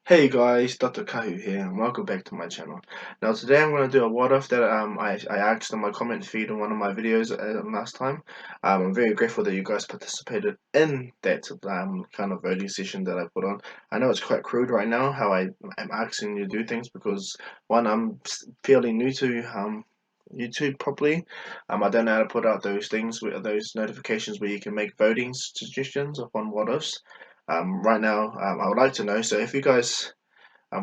Hey guys, Dr. Kahu here, and welcome back to my channel. Now today I'm going to do a what if that I asked on my comment feed in one of my videos last time. I'm very grateful that you guys participated in that kind of voting session that I put on. I know it's quite crude right now how I am asking you to do things because one, I'm fairly new to YouTube properly. I don't know how to put out those things with those notifications where you can make voting suggestions upon what ifs. Right now, I would like to know. So if you guys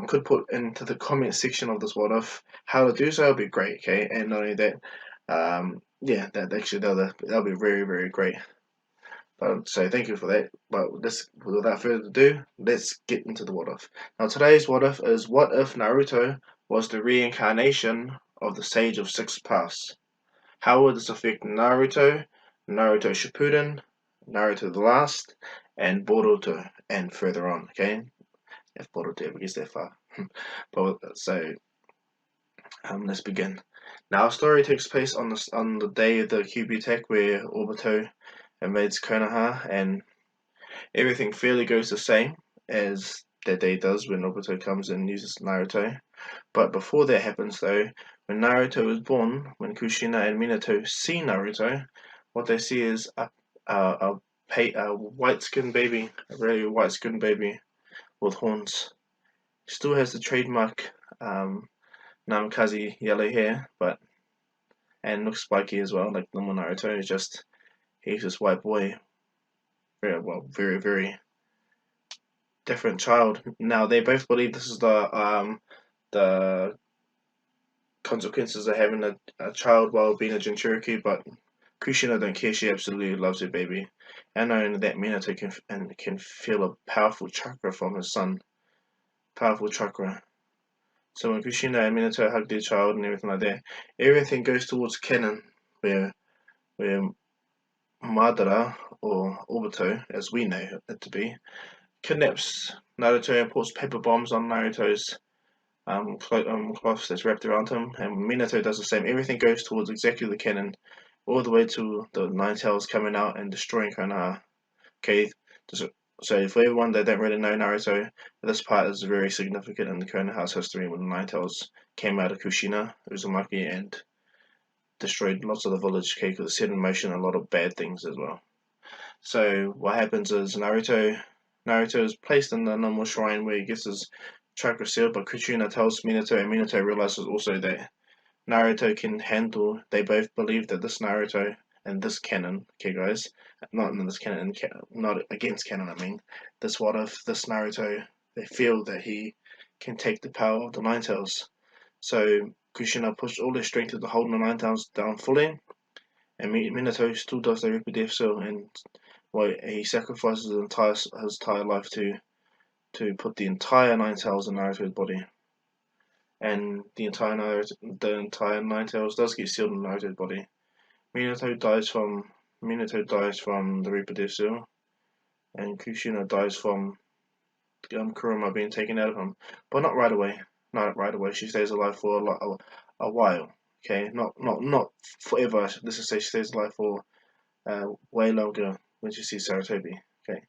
could put into the comment section of this what if how to do so, it'll be great. Okay, and not only that, yeah, that actually that'll be very great. But so thank you for that. But this, without further ado, let's get into the what if. Now today's what if is: what if Naruto was the reincarnation of the Sage of Six Paths? How would this affect Naruto, Naruto Shippuden, Naruto the Last, and Boruto, and further on? Okay, if Boruto ever gets that far. But so let's begin. Now, our story takes place on the day of the QB attack where Obito invades Konoha, and everything fairly goes the same as that day does when Obito comes and uses Naruto. But before that happens, though, when Naruto is born, when Kushina and Minato see Naruto, what they see is a white-skinned baby, a really white-skinned baby with horns. Still has the trademark Namikaze yellow hair, but and looks spiky as well, like normal Naruto. He's just white boy, very different child. Now they both believe this is the consequences of having a child while being a Jinchuriki, but Kushina don't care. She absolutely loves her baby, and not only that, Minato can feel a powerful chakra from his son. Powerful chakra. So when Kushina and Minato hug their child and everything like that, everything goes towards canon, where Madara, or Obito, as we know it to be, kidnaps Naruto and puts paper bombs on Naruto's cloth that's wrapped around him, and Minato does the same. Everything goes towards exactly the canon, all the way to the Nine Tails coming out and destroying Konoha. Okay, so for everyone that don't really know Naruto, this part is very significant in the Konoha's history when the Nine Tails came out of Kushina, Uzumaki, and destroyed lots of the village. Okay, because it set in motion a lot of bad things as well. So what happens is Naruto is placed in the normal shrine where he gets his chakra sealed, but Kuchina tells Minato, and Minato realizes also that Naruto can handle. They both believe that this Naruto and this canon, okay, guys, not in this canon, not against canon. I mean, this what if this Naruto? They feel that he can take the power of the Nine Tails. So Kushina pushed all his strength into holding the Nine Tails down fully, and Minato still does the Reaper Death Seal, and well, he sacrifices his entire life to put the entire Nine Tails in Naruto's body, and the entire Nine Tails does get sealed in Naruto's body. Minato dies from the Reaper Death Seal, and Kushina dies from Kurama being taken out of him, but not right away. Not right away. She stays alive for a while. Okay, not forever. Let's just say she stays alive for way longer when she sees Saratobi. Okay.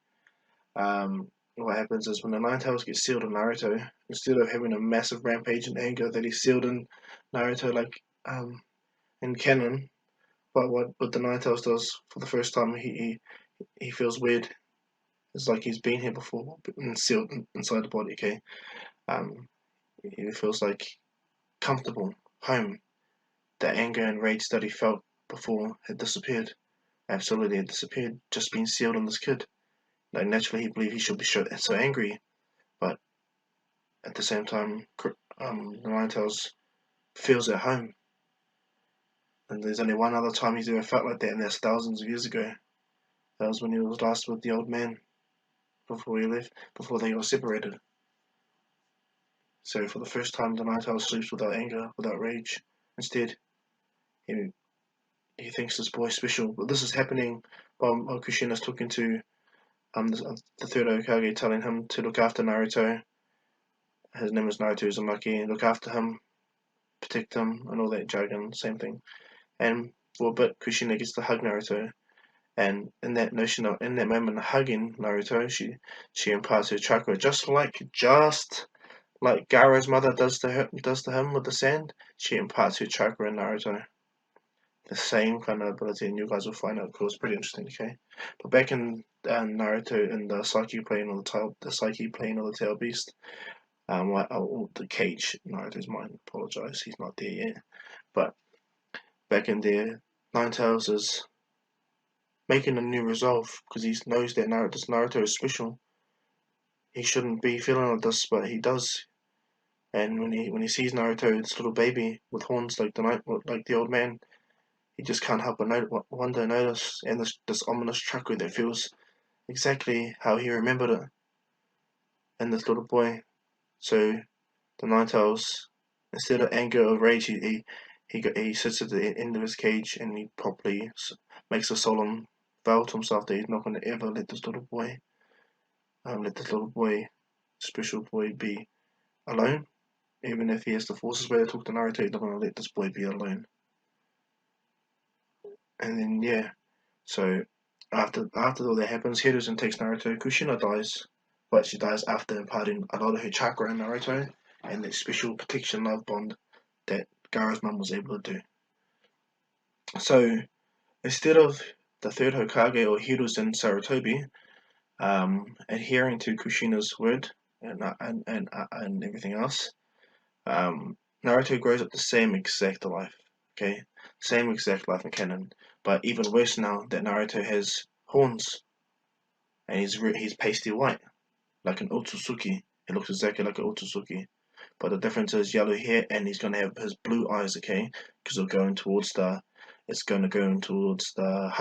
What happens is when the Nine Tails get sealed in Naruto, instead of having a massive rampage and anger that he's sealed in Naruto, like in canon, but what the Nine Tails does for the first time, he feels weird. It's like he's been here before, and sealed inside the body. Okay, um, he feels like comfortable, home. The anger and rage that he felt before had disappeared. Absolutely had disappeared. Just being sealed in this kid. Like naturally, he believed he should be so angry, but at the same time, the Ninetales feels at home. And there's only one other time he's ever felt like that, and that's thousands of years ago. That was when he was last with the old man before he left, before they got separated. So for the first time, the Ninetales sleeps without anger, without rage. Instead, he he thinks this boy's special. But this is happening while Kushina's talking to the third Hokage, telling him to look after Naruto. His name is Naruto Uzumaki. Look after him, protect him, and all that jargon. Same thing. And for a bit, Kushina gets to hug Naruto, And in that moment of hugging Naruto, she imparts her chakra just like Gaara's mother does to him with the sand. She imparts her chakra in Naruto. The same kind of ability, and you guys will find out. Of course, pretty interesting. Okay, but back in Naruto in the psyche plane of the tail beast, the cage, Naruto's mind. Apologize, he's not there yet. But back in there, Ninetales is making a new resolve because he knows that Naruto is special. He shouldn't be feeling like this, but he does. And when he sees Naruto, this little baby with horns like the old man, he just can't help but notice, and this ominous chakra that feels exactly how he remembered it in this little boy. So the Ninetales, instead of anger or rage, he sits at the end of his cage and he properly makes a solemn vow to himself that he's not going to ever let this little boy, special boy, be alone. Even if he has to force his way to talk to Naruto, he's not going to let this boy be alone. And then yeah, so after all that happens, Hiruzen takes Naruto. Kushina dies, but she dies after imparting a lot of her chakra in Naruto and that special protection love bond that Gaara's mum was able to do. So instead of the third Hokage or Hiruzen Sarutobi adhering to Kushina's word and everything else, Naruto grows up the same exact life. Okay, same exact life in canon, but even worse now that Naruto has horns and he's pasty white like an Otsutsuki. He looks exactly like an Otsutsuki, but the difference is yellow hair and he's gonna have his blue eyes. Okay, because it's going to go in towards the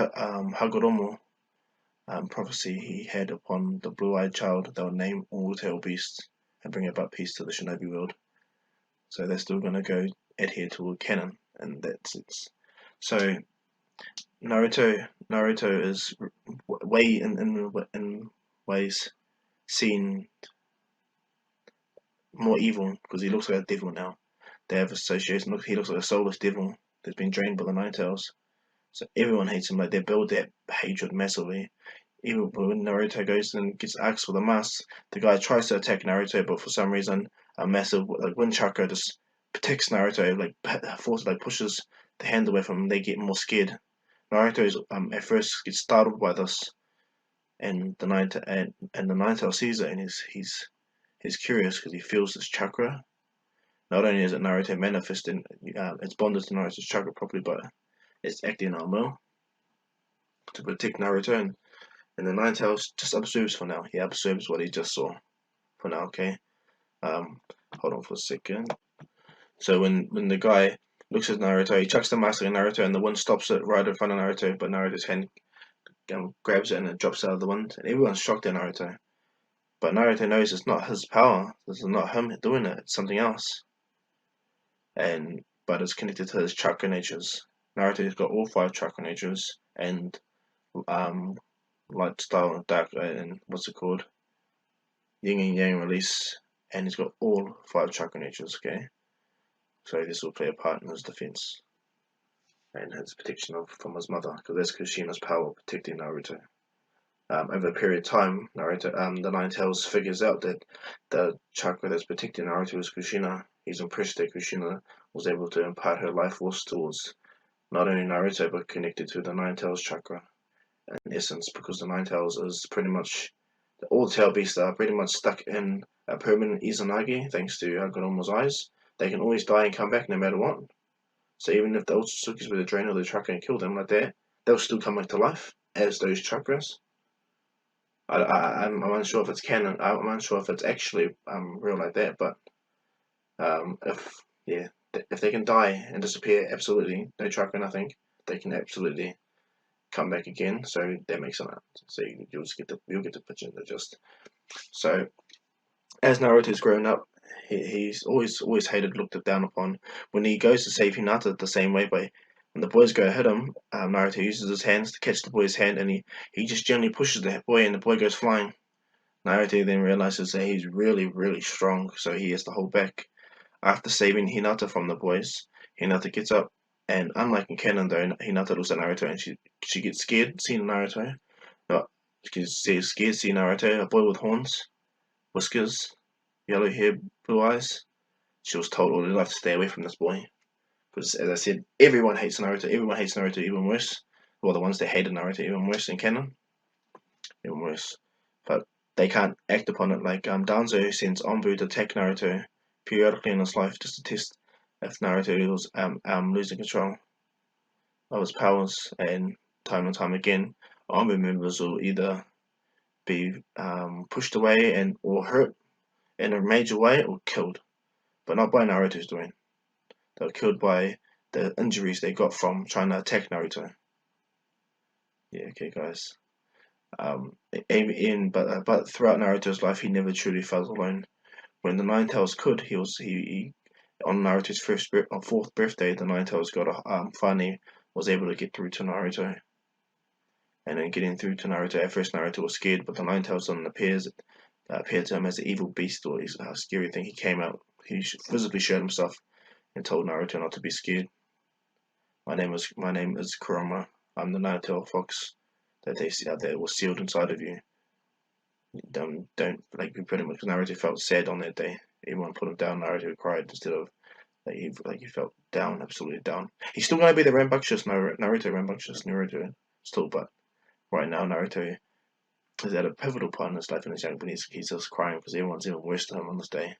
Hagoromo prophecy he had upon the blue-eyed child that would name all tail beasts and bring about peace to the shinobi world. So they're still going to go adhere to canon, and that's it. So Naruto is way in ways seen more evil because he looks like a devil now. They have association. He looks like a soulless devil that's been drained by the Nine Tails. So everyone hates him. Like they build that hatred massively. Even when Naruto goes and gets asked for the mask, the guy tries to attack Naruto, but for some reason, a massive wind chakra just protects Naruto, pushes the hand away from him. They get more scared. Naruto at first gets startled by this, and the Ninetale sees it, and he's curious because he feels this chakra. Not only is it Naruto manifesting, it's bonded to Naruto's chakra properly, but it's acting on will to protect Naruto. And the Ninetales just observes for now. He observes what he just saw for now. Okay. Hold on for a second. So when the guy looks at Naruto, he chucks the mask at Naruto, and the wind stops it right in front of Naruto. But Naruto's hand grabs it and it drops out of the wind, and everyone's shocked at Naruto. But Naruto knows it's not his power. This is not him doing it. It's something else. But it's connected to his chakra natures. Naruto's got all 5 chakra natures, and light style, dark, and what's it called? Yin and Yang release, and he's got all 5 chakra natures. Okay, so this will play a part in his defense and his protection from his mother, because that's Kushina's power protecting Naruto. Over a period of time, the Ninetales figures out that the chakra that's protecting Naruto is Kushina. He's impressed that Kushina was able to impart her life force towards not only Naruto but connected to the Ninetales chakra. In essence, because the Ninetales is pretty much all the tail beasts are pretty much stuck in a permanent Izanagi thanks to Hagoromo's eyes. They can always die and come back no matter what. So even if the Otsutsukis were to drain all their chakra and kill them like that, they'll still come back to life as those chakras. I'm unsure if it's canon. I'm unsure if it's actually real like that. But if they can die and disappear, absolutely no chakra, nothing, they can absolutely come back again. So that makes sense. So you'll get the picture. Just so as Naruto's grown up, he's always hated, looked down upon. When he goes to save Hinata the same way, but when the boys go hit him, Naruto uses his hands to catch the boy's hand, and he just gently pushes the boy, and the boy goes flying. Naruto then realizes that he's really strong, so he has to hold back. After saving Hinata from the boys, Hinata gets up And unlike in canon though, Hinata looks at Naruto and she gets scared seeing Naruto. No, she's scared seeing Naruto, a boy with horns, whiskers, yellow hair, blue eyes. She was told all her life to stay away from this boy. Because as I said, everyone hates Naruto. Everyone hates Naruto even worse. Well, the ones that hated Naruto even worse in canon, even worse. But they can't act upon it. Like Danzo sends Anbu to attack Naruto periodically in his life just to test if Naruto was losing control of his powers, and time again, Anbu members will either be pushed away and or hurt in a major way or killed, but not by Naruto's doing. They were killed by the injuries they got from trying to attack Naruto. Yeah, okay, guys. But throughout Naruto's life, he never truly felt alone. When the Nine Tails could, he on Naruto's fourth birthday, the Nine Tails got finally was able to get through to Naruto. And then getting through to Naruto, at first Naruto was scared, but the Nine Tails suddenly appeared to him as an evil beast or a scary thing. He came out, he visibly showed himself and told Naruto not to be scared. My name is Kurama. I'm the Nine-tailed fox that was sealed inside of you. Don't like be pretty much. Naruto felt sad on that day. Everyone put him down. Naruto cried instead of he felt down, absolutely down. He's still gonna be the rambunctious Naruto still, but right now Naruto is at a pivotal part in his life in his young, but he's just crying because everyone's even worse to him on this day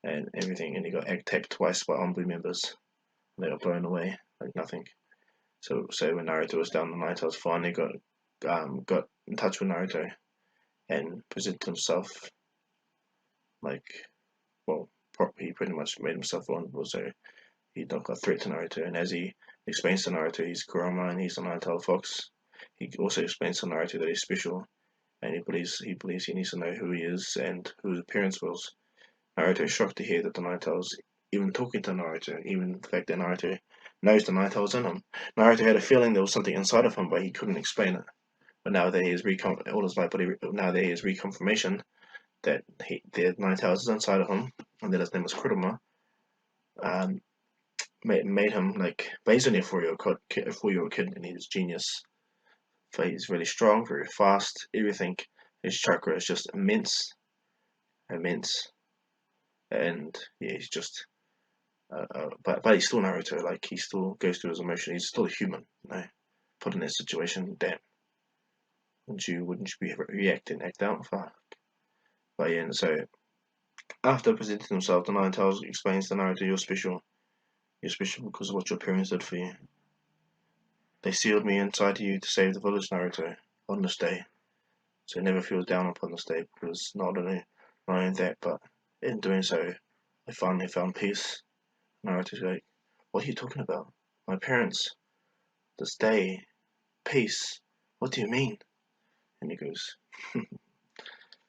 and everything, and he got attacked twice by Anbu members. They got blown away like nothing. So when Naruto was down, the Nine Tails finally got in touch with Naruto and presented himself like, well, he pretty much made himself vulnerable, so he not got a threat to Naruto. And as he explains to Naruto he's Kurama and he's the Nine-tailed fox, he also explains to Naruto that he's special, and he believes he needs to know who he is and who his parents was. Naruto is shocked to hear that the Nine-tails even talking to Naruto, even the fact that Naruto knows the Nine-tails in him. Naruto had a feeling there was something inside of him, but he couldn't explain it. But now that he is now that he has reconfirmation that the Nine-tails is inside of him, and that his name is Kurama, um, made him like, but he's only a 4-year-old kid, and he's genius. So he's really strong, very fast, everything. His chakra is just immense, and yeah, he's just. But he's still Naruto. Like he still goes through his emotions. He's still a human, you know. Put in that situation, damn. Wouldn't you be reacting, act out? Fuck. But yeah, and so after presenting himself, the Nine Tails explains to Naruto, "You're special. You're special because of what your parents did for you. They sealed me inside you to save the village, Naruto, on this day. So never feel down upon this day because not only that, but in doing so, I finally found peace." Naruto's like, "What are you talking about? My parents, this day, peace. What do you mean?" And he goes,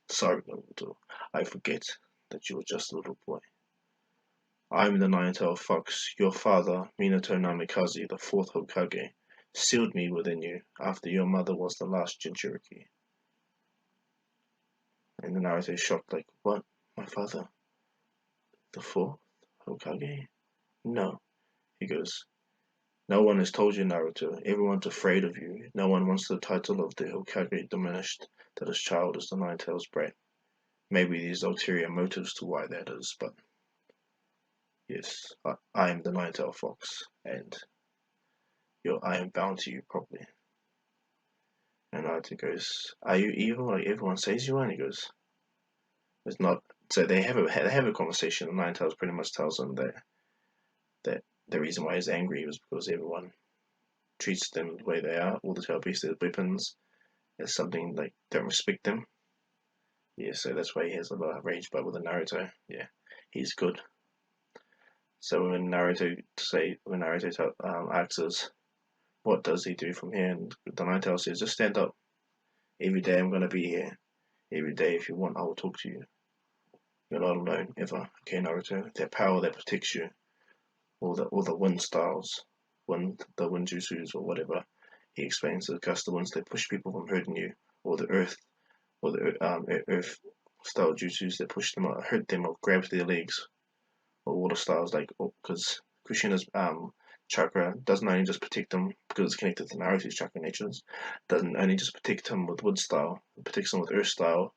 "Sorry, Naruto. I forget that you were just a little boy. I'm the Nine-tailed fox. Your father, Minato Namikaze, the fourth Hokage, sealed me within you after your mother was the last Jinchuriki." And the Naruto is shocked, like, "What? My father? The fourth Hokage? No." He goes, "No one has told you, Naruto. Everyone's afraid of you. No one wants the title of the Hokage diminished that his child is the Nine-tails brat. Maybe there's ulterior motives to why that is, but yes, I am the Nine-tailed fox, and I am bound to you properly." And Naruto goes, "Are you evil like everyone says you are?" And he goes, "It's not." So they have a conversation. And Nine-tails pretty much tells him that the reason why he's angry was because everyone treats them the way they are. All the tail beasts, their weapons, as something like don't respect them. Yeah, so that's why he has a lot of rage. But with the Naruto, yeah, he's good. So when Naruto asks us, what does he do from here, and the Nine-tails says, "Just stand up. Every day I'm gonna be here. Every day, if you want, I will talk to you. You're not alone ever. Okay, Naruto. That power that protects you, all the wind styles, the wind jutsus or whatever." He explains the gust of winds that push people from hurting you, or the earth style jutsus that push them or hurt them or grab their legs, or water styles like because Kushina's chakra doesn't only just protect him because it's connected to Naruto's chakra natures, doesn't only just protect him with wood style, it protects him with earth style,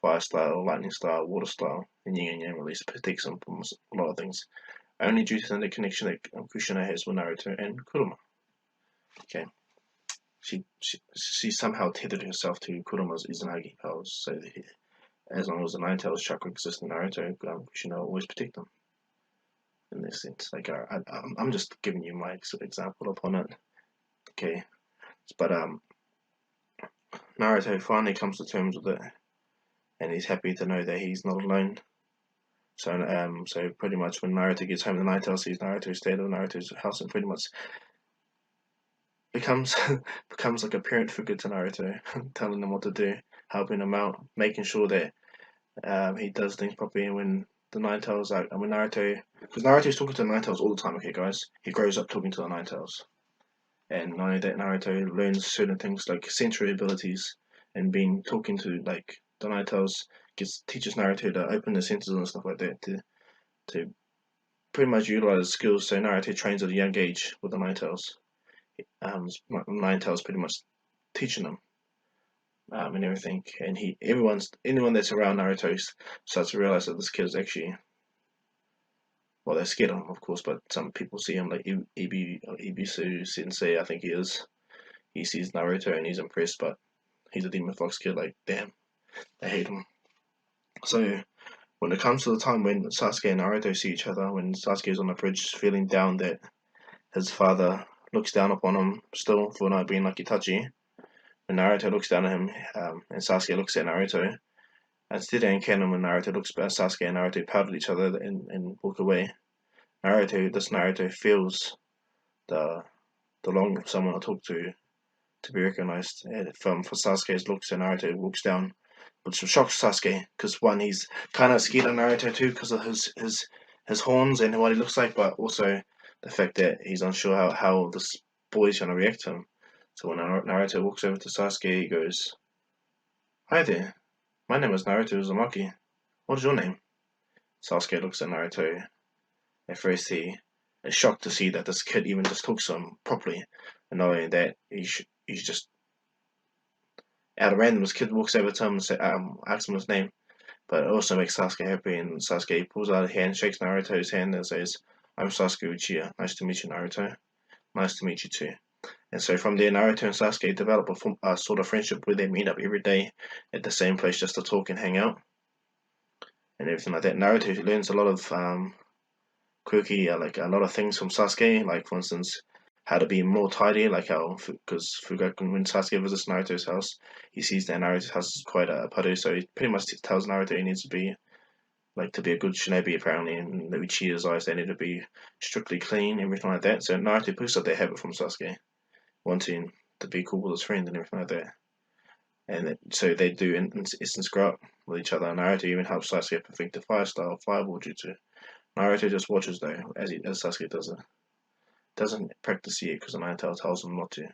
fire style, lightning style, water style, and yin and yang release. It protects him from a lot of things. Only due to the connection that Kushina has with Naruto and Kurama. Okay. She somehow tethered herself to Kurama's Izanagi powers, so that as long as the Nine Tails chakra exists in Naruto, Kushina will always protect them. In this sense, like I'm just giving you my example upon it. Okay, but Naruto finally comes to terms with it, and he's happy to know that he's not alone. So pretty much when Naruto gets home, the Nine Tails sees Naruto stayed at Naruto's house, and pretty much becomes becomes like a parent figure to Naruto, telling him what to do, helping him out, making sure that he does things properly. And when the Nine Tails, like, and when Naruto, because Naruto's talking to the Nine Tails all the time. Okay, guys, he grows up talking to the Nine Tails, and not only that, Naruto learns certain things like sensory abilities, and being talking to like the Nine Tails teaches Naruto to open the senses and stuff like that to pretty much utilize skills. So Naruto trains at a young age with the Nine Tails. Nine Tails pretty much teaching them and everything. And anyone that's around Naruto starts to realize that this kid is actually, well, they're scared of him, of course, but some people see him like Ibisu Sensei, I think he is. He sees Naruto and he's impressed, but he's a Demon Fox kid. Like, damn, they hate him. So when it comes to the time when Sasuke and Naruto see each other, when Sasuke is on the bridge feeling down that his father looks down upon him still for not being like Itachi, when Naruto looks down at him, and Sasuke looks at Naruto, and still in canon when Naruto looks at Sasuke and Naruto pout at each other and walk away, this Naruto feels the longing for someone to talk to be recognized. For Sasuke's looks at Naruto walks down, which shocks Sasuke because one, he's kind of scared of Naruto too because of his horns and what he looks like, but also the fact that he's unsure how this boy's gonna react to him. So when Naruto walks over to Sasuke, he goes, "Hi there, my name is Naruto Uzumaki. What is your name?" Sasuke looks at Naruto. At first, he is shocked to see that this kid even just talks to him properly, and not only that, he's just out of random. This kid walks over to him and asks him his name, but it also makes Sasuke happy. And Sasuke pulls out a hand, shakes Naruto's hand, and says, "I'm Sasuke Uchiha. Nice to meet you, Naruto. Nice to meet you too." And so from there, Naruto and Sasuke develop a sort of friendship where they meet up every day at the same place just to talk and hang out and everything like that. Naruto learns a lot of quirky, like a lot of things from Sasuke, like for instance, how to be more tidy, like how, because Fugaku, when Sasuke visits Naruto's house, he sees that Naruto's house is quite a puddle, so he pretty much tells Naruto he needs to be, like, to be a good shinobi apparently, and the Uchiha's eyes, they need to be strictly clean, everything like that. So Naruto picks up that habit from Sasuke, wanting to be cool with his friend and everything like that. And so they do, in essence, grow up with each other. Naruto even helps Sasuke perfect the fire style, fireball jutsu. Naruto just watches though, as Sasuke does it. Doesn't practice it because the Nine Tails tells him not to,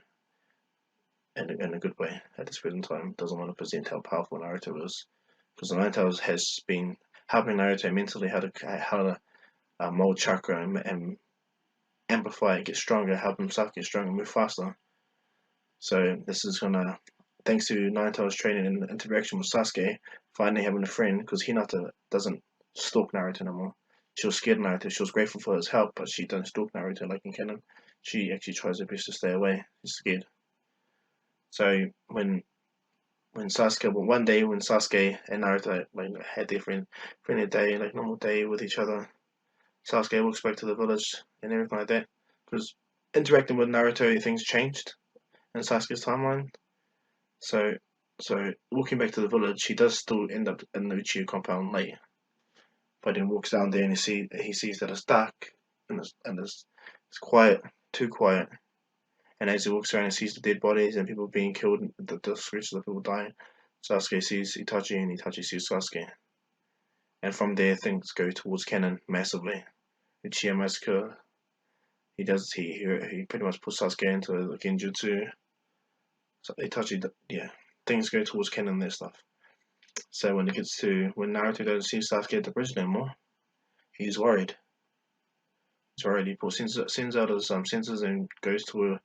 in a good way at this present time. Doesn't want to present how powerful Naruto is, because the Nine Tails has been helping Naruto mentally how to mold chakra and amplify it, get stronger, help himself get stronger, move faster. So this is gonna, thanks to Nine Tails training and interaction with Sasuke, finally having a friend, because Hinata doesn't stalk Naruto no more. She was scared of Naruto. She was grateful for his help, but she doesn't stalk Naruto like in canon. She actually tries her best to stay away. She's scared. So one day when Sasuke and Naruto like had their friendly day, like normal day with each other, Sasuke walks back to the village and everything like that. Because interacting with Naruto, things changed in Sasuke's timeline. So walking back to the village, he does still end up in the Uchiha compound late. But then walks down there and he sees that it's dark and it's quiet, too quiet. And as he walks around and sees the dead bodies and people being killed, the screeches of people dying, Sasuke sees Itachi and Itachi sees Sasuke. And from there things go towards canon massively. Uchiha massacre. He pretty much puts Sasuke into the genjutsu. So Itachi, yeah, things go towards canon and their stuff. So when Naruto doesn't see Sasuke at the bridge anymore, he's worried. It's already put sends out his sensors and goes to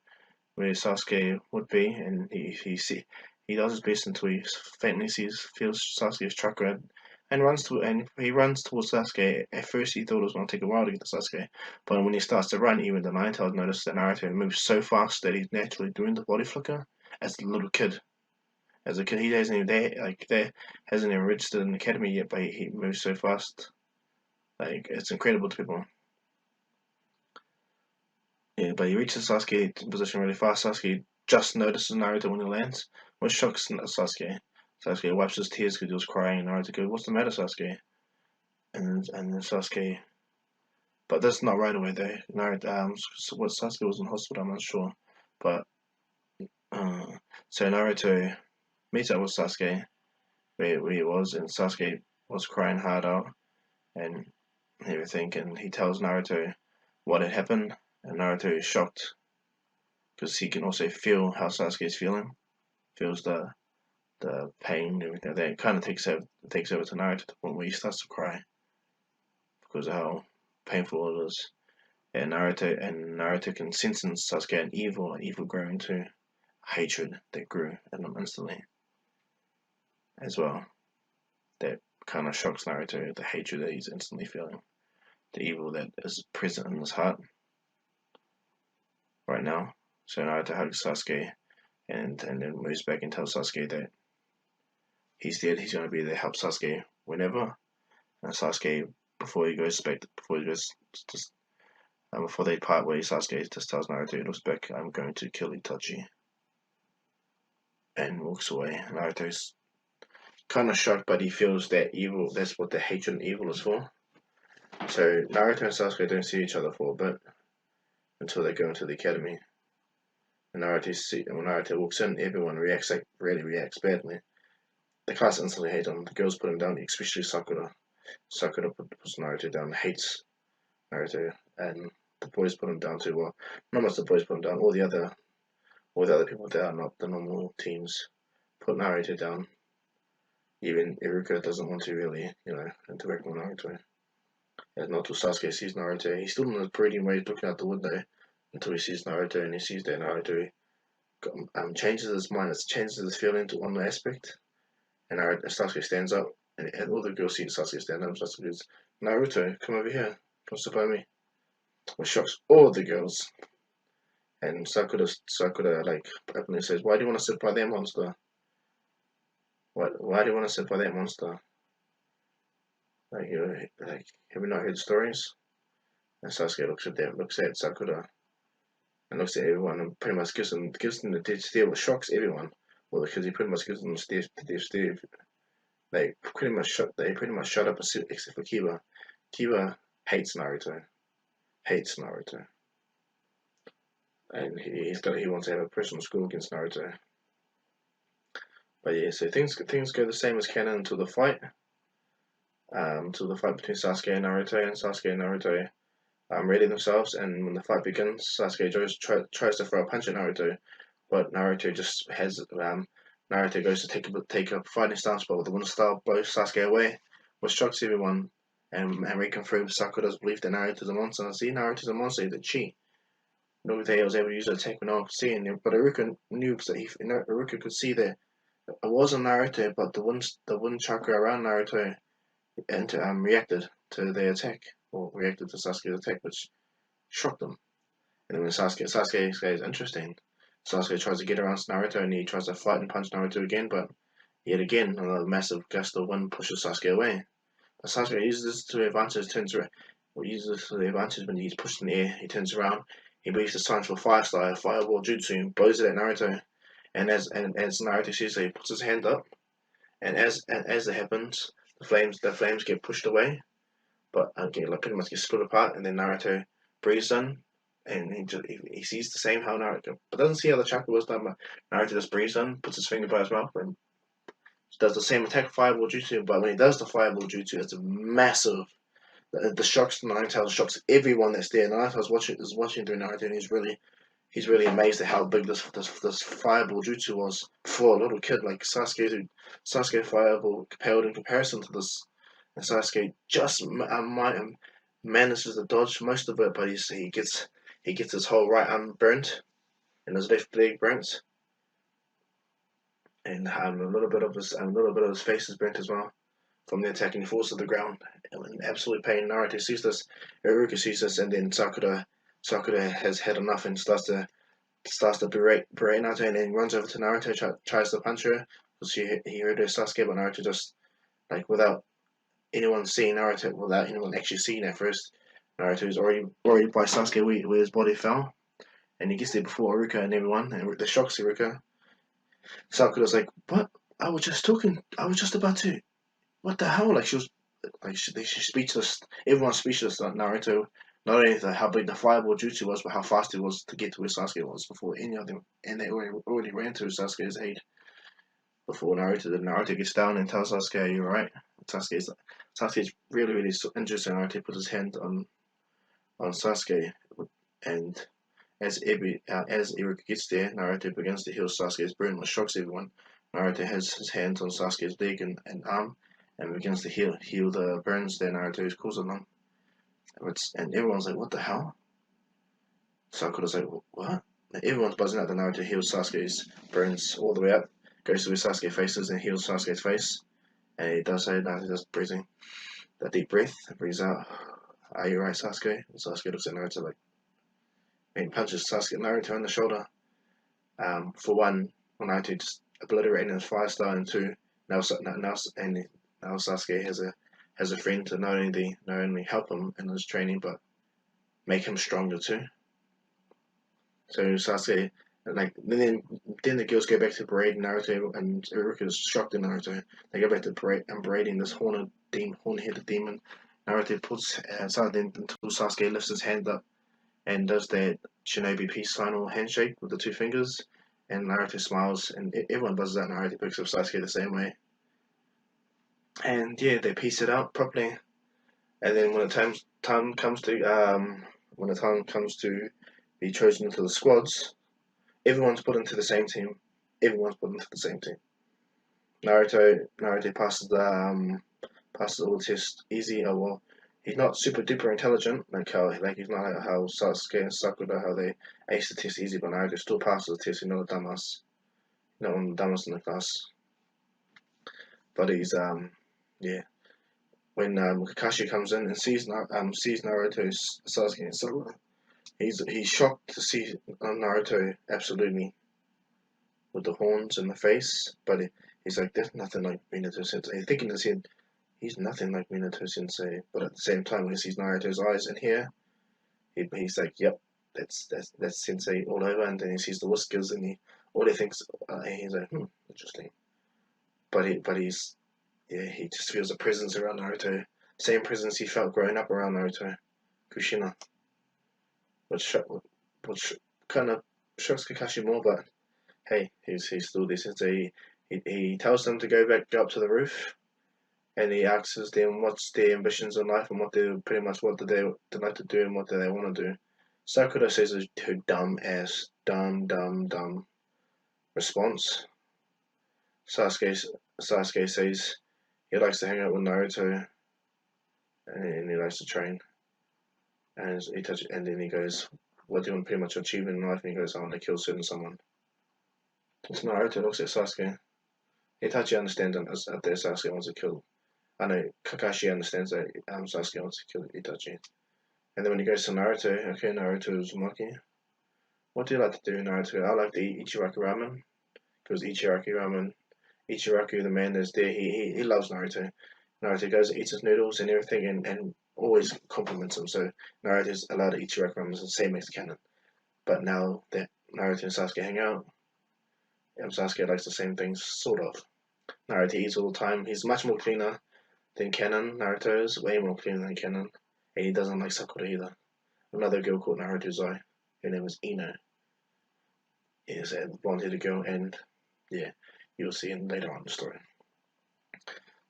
where Sasuke would be, and he does his best until he faintly feels Sasuke's chakra, and he runs towards Sasuke. At first, he thought it was going to take a while to get to Sasuke, but when he starts to run, even the Nine-Tails notice that Naruto moves so fast that he's naturally doing the body flicker as a little kid. As a kid, he hasn't even hasn't even registered in the academy yet, but he moves so fast. Like, it's incredible to people. Yeah, but he reaches Sasuke position really fast. Sasuke just notices Naruto when he lands, which shocks Sasuke. Sasuke wipes his tears because he was crying, and Naruto goes, "What's the matter, Sasuke?" And then Sasuke, but that's not right away though. Naruto, so what Sasuke was in hospital, I'm not sure, but uh, so Naruto meets up with Sasuke where he was, and Sasuke was crying hard out and everything, and he tells Naruto what had happened, and Naruto is shocked because he can also feel how Sasuke is feeling, feels the pain and everything. Then it kind of takes over to Naruto to the point where he starts to cry because of how painful it is. And Naruto can sense in Sasuke an evil grew into hatred that grew in him instantly as well. That kind of shocks Naruto, the hatred that he's instantly feeling, the evil that is present in his heart right now. So Naruto hugs Sasuke and then moves back and tells Sasuke that he's dead. He's going to be there to help Sasuke whenever. And Sasuke, before he goes before they part ways, Sasuke just tells Naruto, "Looks back, I'm going to kill Itachi," and walks away. Naruto's kind of shocked, but he feels that evil. That's what the hatred and evil is for. So Naruto and Sasuke don't see each other for a bit until they go into the academy. And when Naruto walks in, everyone really reacts badly. The class instantly hate him. The girls put him down, especially Sakura. Sakura puts Naruto down, hates Naruto, and the boys put him down too. Well, not much the boys put him down. All the other people that are not the normal teams put Naruto down. Even Iruka doesn't want to really, interact with Naruto. And not until Sasuke sees Naruto. He's still in the parade where he's looking out the window until he sees Naruto, and he sees that Naruto changes his mind, it changes his feeling to one aspect. And Sasuke stands up, and all the girls see Sasuke stand up. Sasuke goes, "Naruto, come over here, come sit by me," which shocks all the girls. And Sakura like openly says, "Why do you want to sit by that monster? Why do you want to sit by that monster? Like have you not heard stories?" And Sasuke looks at Sakura, and looks at everyone, and pretty much gives them the death stare, which shocks everyone. Well, because he pretty much gives them the death stare. They pretty much shut up except for Kiba. Kiba hates Naruto, and he wants to have a personal score against Naruto. But yeah, so things go the same as canon until the fight. Until the fight between Sasuke and Naruto ready themselves, and when the fight begins, Sasuke tries to throw a punch at Naruto, but Naruto just has Naruto goes to take a fighting stance, but with the wind style blows Sasuke away, which shocks everyone, and reconfirms Sakura's belief that Naruto's a monster. See, Naruto's a monster, he's a cheat. Nobody was able to use the attack when no one could see it, but Iruka knew that Iruka could see that it wasn't Naruto, but the wind chakra around Naruto reacted to the attack, or reacted to Sasuke's attack, which shocked them. And then when Sasuke says, "Interesting," Sasuke tries to get around Naruto, and he tries to fight and punch Naruto again, but yet again another massive gust of wind pushes Sasuke away. But Sasuke uses this to advantage, when he's pushed in the air. He turns around, he breathes the signs for Fireball Jutsu, and blows it at Naruto. And as Naruto sees it, he puts his hand up, and as it happens, the flames get pushed away, but like pretty much get split apart, and then Naruto breathes in, and he sees the same how Naruto, but doesn't see how the chakra was done. But Naruto just breathes in, puts his finger by his mouth, and does the same attack, Fireball Jutsu. But when he does the Fireball Jutsu, it's a massive. The shocks Nine-Tails shocks everyone that's there. Nine-Tails is watching through Naruto, and he's really amazed at how big this Fireball Jutsu was for a little kid like Sasuke. Sasuke Fireball paled in comparison to this, and Sasuke just manages to dodge most of it, but he gets his whole right arm burnt and his left leg burnt, and a little bit of his face is burnt as well from the attack, and he falls to the ground in absolute pain. Naruto sees this, Iruka sees this, and then Sakura has had enough and starts to berate Naruto, and then runs over to Naruto, tries to punch her because he heard her Sasuke, but Naruto just like without anyone seeing Naruto, without anyone actually seeing at first, Naruto's already by Sasuke where his body fell, and he gets there before Iruka and everyone, and the shocks Iruka. Sakura's like, "What? I was just talking. I was just about to. What the hell?" Like she's speechless. Everyone's speechless. Like Naruto, not only how big the fireball jutsu was, but how fast it was to get to where Sasuke was before any of them, and they already ran to Sasuke's aid before Naruto. Then Naruto gets down and tells Sasuke, "You're right." Sasuke's really injured, so Naruto puts his hand on Sasuke, and as Iruka gets there, Naruto begins to heal Sasuke's burn, which shocks everyone. Naruto has his hands on Sasuke's leg and arm, and begins to heal the burns that Naruto is causing them. And everyone's like, "What the hell?" Sakura's like, "What?" And everyone's buzzing out that Naruto heals Sasuke's burns all the way up, goes to where Sasuke faces and heals Sasuke's face. And he does say Naruto does breathing, that deep breath, breathes out. "Are you right, Sasuke?" And Sasuke looks at Naruto like, and punches Naruto in the shoulder. For one, Naruto just obliterating his fire style, and two, now Sasuke has a friend to not only help him in his training, but make him stronger too. So Sasuke, like then the girls go back to berating Naruto, and Iruka's shocked at Naruto. They go back to berating this horn-headed demon. Naruto pulls aside until Sasuke lifts his hand up and does that Shinobi peace sign or handshake with the two fingers, and Naruto smiles, and everyone buzzes out. Naruto picks up Sasuke the same way, and yeah, they piece it out properly. And then when the time comes to be chosen into the squads, everyone's put into the same team. Everyone's put into the same team. Naruto passes all the tests easy. Oh well, he's not super duper intelligent he's not like how Sasuke and Sakura, how they ace the test easy, but Naruto still passes the test. He's not a dumbass, not one of the dumbest in the class. But he's yeah. When Kakashi comes in and sees Naruto, Sasuke, and Sakura, he's shocked to see Naruto absolutely with the horns in the face, but he's like, "There's nothing like Minato Sensei." He's thinking in his head, "He's nothing like Minato Sensei," but at the same time, when he sees Naruto's eyes in here, he's like, "Yep, that's Sensei all over." And then he sees the whiskers, and all he thinks, he's like, interesting." But he just feels a presence around Naruto, same presence he felt growing up around Naruto, Kushina, which kind of shocks Kakashi more, but hey, he's still there. Sensei. He tells them to go up to the roof, and he asks them what's their ambitions in life and what they like to do and what do they want to do. Sakura says her dumb response. Sasuke says he likes to hang out with Naruto and he likes to train. And then he goes, "What do you want pretty much achieve in life?" And he goes, "I want to kill someone." So Naruto looks at Sasuke. Itachi understands that Sasuke wants to kill. I know Kakashi understands that Sasuke wants to kill Itachi. And then when he goes to Naruto, okay, Naruto Uzumaki. "What do you like to do, Naruto?" "I like to eat Ichiraki ramen." Because Ichiraku, the man that's there, he loves Naruto. Naruto goes and eats his noodles and everything, and always compliments him. So Naruto's allowed to eat Ichiraku ramen, the same as canon. But now that Naruto and Sasuke hang out, Sasuke likes the same things, sort of. Naruto eats all the time. He's much more cleaner than Canon. Naruto is way more cleaner than Canon. And he doesn't like Sakura either. Another girl called Naruto's Eye. Her name is Ino. Is a blonde-headed girl, and yeah, you'll see in later on in the story.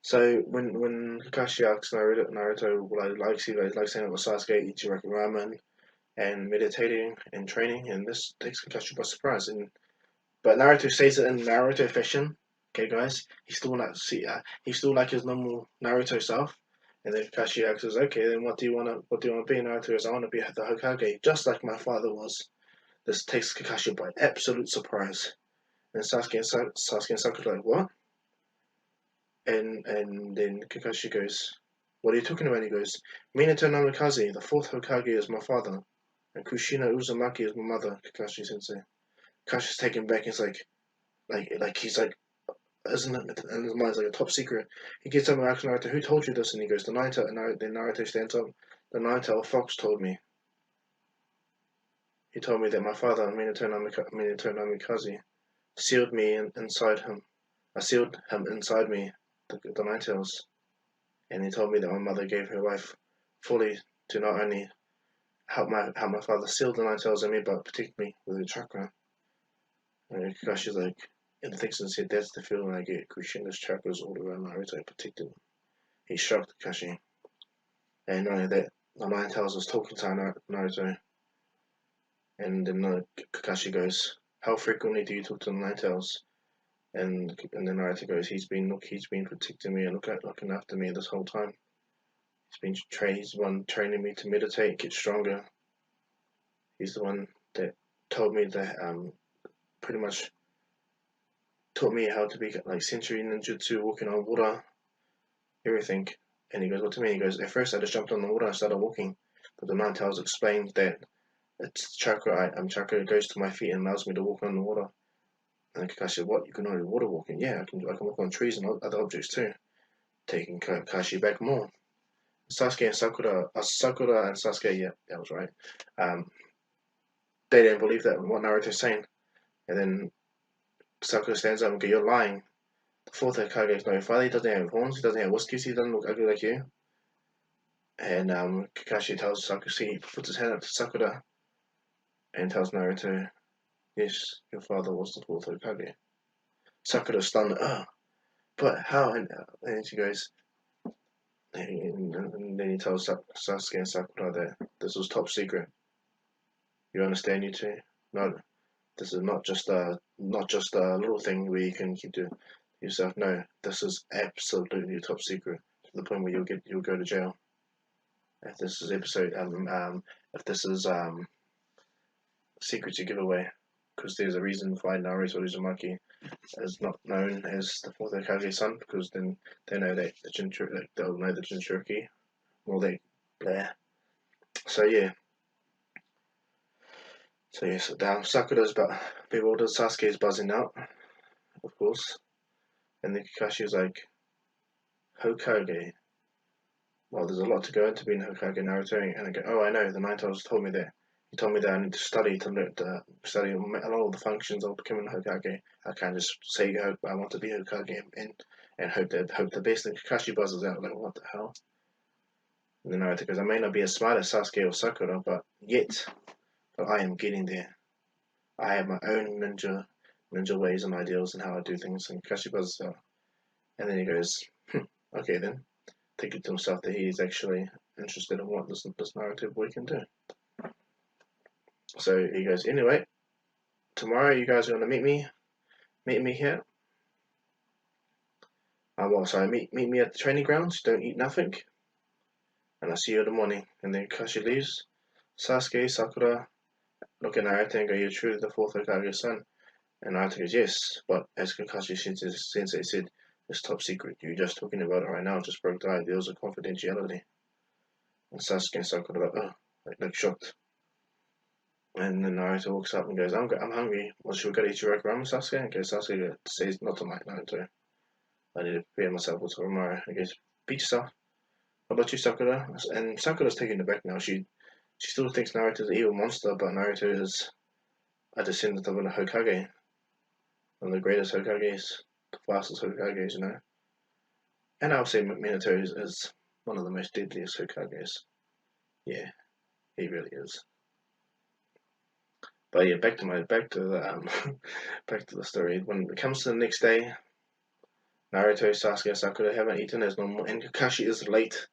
So when Kakashi asks Naruto what he likes hanging out with Sasuke, Ichiraki ramen, and meditating and training, and this takes Kakashi by surprise. But Naruto says it in Naruto fashion. Okay, guys, he's still like his normal Naruto self, And then Kakashi asks, okay, then what do you want to be? Naruto goes, I want to be the Hokage, just like my father was. This takes Kakashi by absolute surprise. And Sasuke and Sakura are like, what? And then Kakashi goes, what are you talking about? And he goes, Minato Namikaze, the fourth Hokage, is my father, and Kushina Uzumaki is my mother, Kakashi Sensei. Kakashi's taken back. He's like he's like, isn't it? And his mind's like a top secret. He gets up and asks Naruto, who told you this? And he goes, the Nine-Tail. And then Naruto stands up. The Nine-Tail Fox told me. He told me that my father, Minato Namikaze, sealed me inside him. I sealed him inside me, the Nine-Tails. And he told me that my mother gave her life fully to not only help my father seal the Nine-Tails in me, but protect me with the chakra. And Kakashi's like, and thinks in his head, that's the feeling I get. Kushina's chakras all around Naruto protecting him. He shocked Kakashi. And knowing that the Nine-Tails was talking to Naruto. And then Kakashi goes, how frequently do you talk to the Nine-Tails? And then Naruto goes, he's been protecting me and looking after me this whole time. He's the one training me to meditate, get stronger. He's the one that told me that pretty much taught me how to be like sensory ninjutsu, walking on water, everything. And he goes, what do you mean? He goes, at first I just jumped on the water and started walking. But the Nine-Tails explained that it's chakra, chakra goes to my feet and allows me to walk on the water. And Kakashi said, what? You can only water walking? Yeah, I can walk on trees and other objects too. Taking Kakashi back more. Sakura and Sasuke, yeah, that was right. They didn't believe that what Naruto's saying. And then Sakura stands up and goes, you're lying. The fourth Hokage is no father, he doesn't have horns, he doesn't have whiskers, he doesn't look ugly like you. And Kakashi tells Sakura, he puts his hand up to Sakura and tells Naruto, yes, your father was the fourth Hokage. Sakura's stunned, but how? And she goes, and then he tells Sasuke and Sakura that this was top secret. You understand, you two? No, this is not just a little thing where you can keep to yourself. No, this is absolutely top secret to the point where you'll go to jail. If this is if this is secret to give away, because there's a reason why Naruto Uzumaki is not known as the fourth Hokage's son, because then they know that they'll know the Jinchuriki, more they blah. So yeah. So yes, down Sakura's but bewildered. Sasuke's buzzing out, of course, and then Kakashi's like, Hokage. Well, there's a lot to go into being Hokage Naruto, and I go, oh, I know. The Nine-Tails told me that. He told me that I need to study study a lot of the functions of becoming Hokage. I can't just say I want to be Hokage and hope the best. And Kakashi buzzes out like, what the hell? And then Naruto goes, I may not be as smart as Sasuke or Sakura, but I am getting there. I have my own ninja ways and ideals and how I do things. And Kakashi buzzes out, and then he goes, okay then. Thinking to himself that he is actually interested in what this Naruto boy can do. So he goes, anyway, tomorrow you guys are gonna meet me here. Meet me at the training grounds. Don't eat nothing, and I'll see you in the morning. And then Kakashi leaves. Sasuke, Sakura look at Naruto and go, you're truly the fourth Hokage's son. And Naruto goes, yes, but as Kakashi Sensei said, it's top secret. You're just talking about it right now. Just broke the ideals of confidentiality. And Sasuke and Sakura are like, like shocked. And then Naruto walks up and goes, I'm hungry. Well, should we go to Ichiro ramen, Sasuke? And goes, Sasuke says, not tonight, Naruto. I need to prepare myself for tomorrow. He goes, beat yourself. How about you, Sakura? And Sakura's taking it back now. She still thinks Naruto's an evil monster, but Naruto is a descendant of a Hokage. One of the greatest Hokages, the fastest Hokages, you know. And I would say Minato is one of the most deadliest Hokages. Yeah, he really is. But yeah, back to the back to the story. When it comes to the next day, Naruto, Sasuke, and Sakura haven't eaten as normal, and Kakashi is late,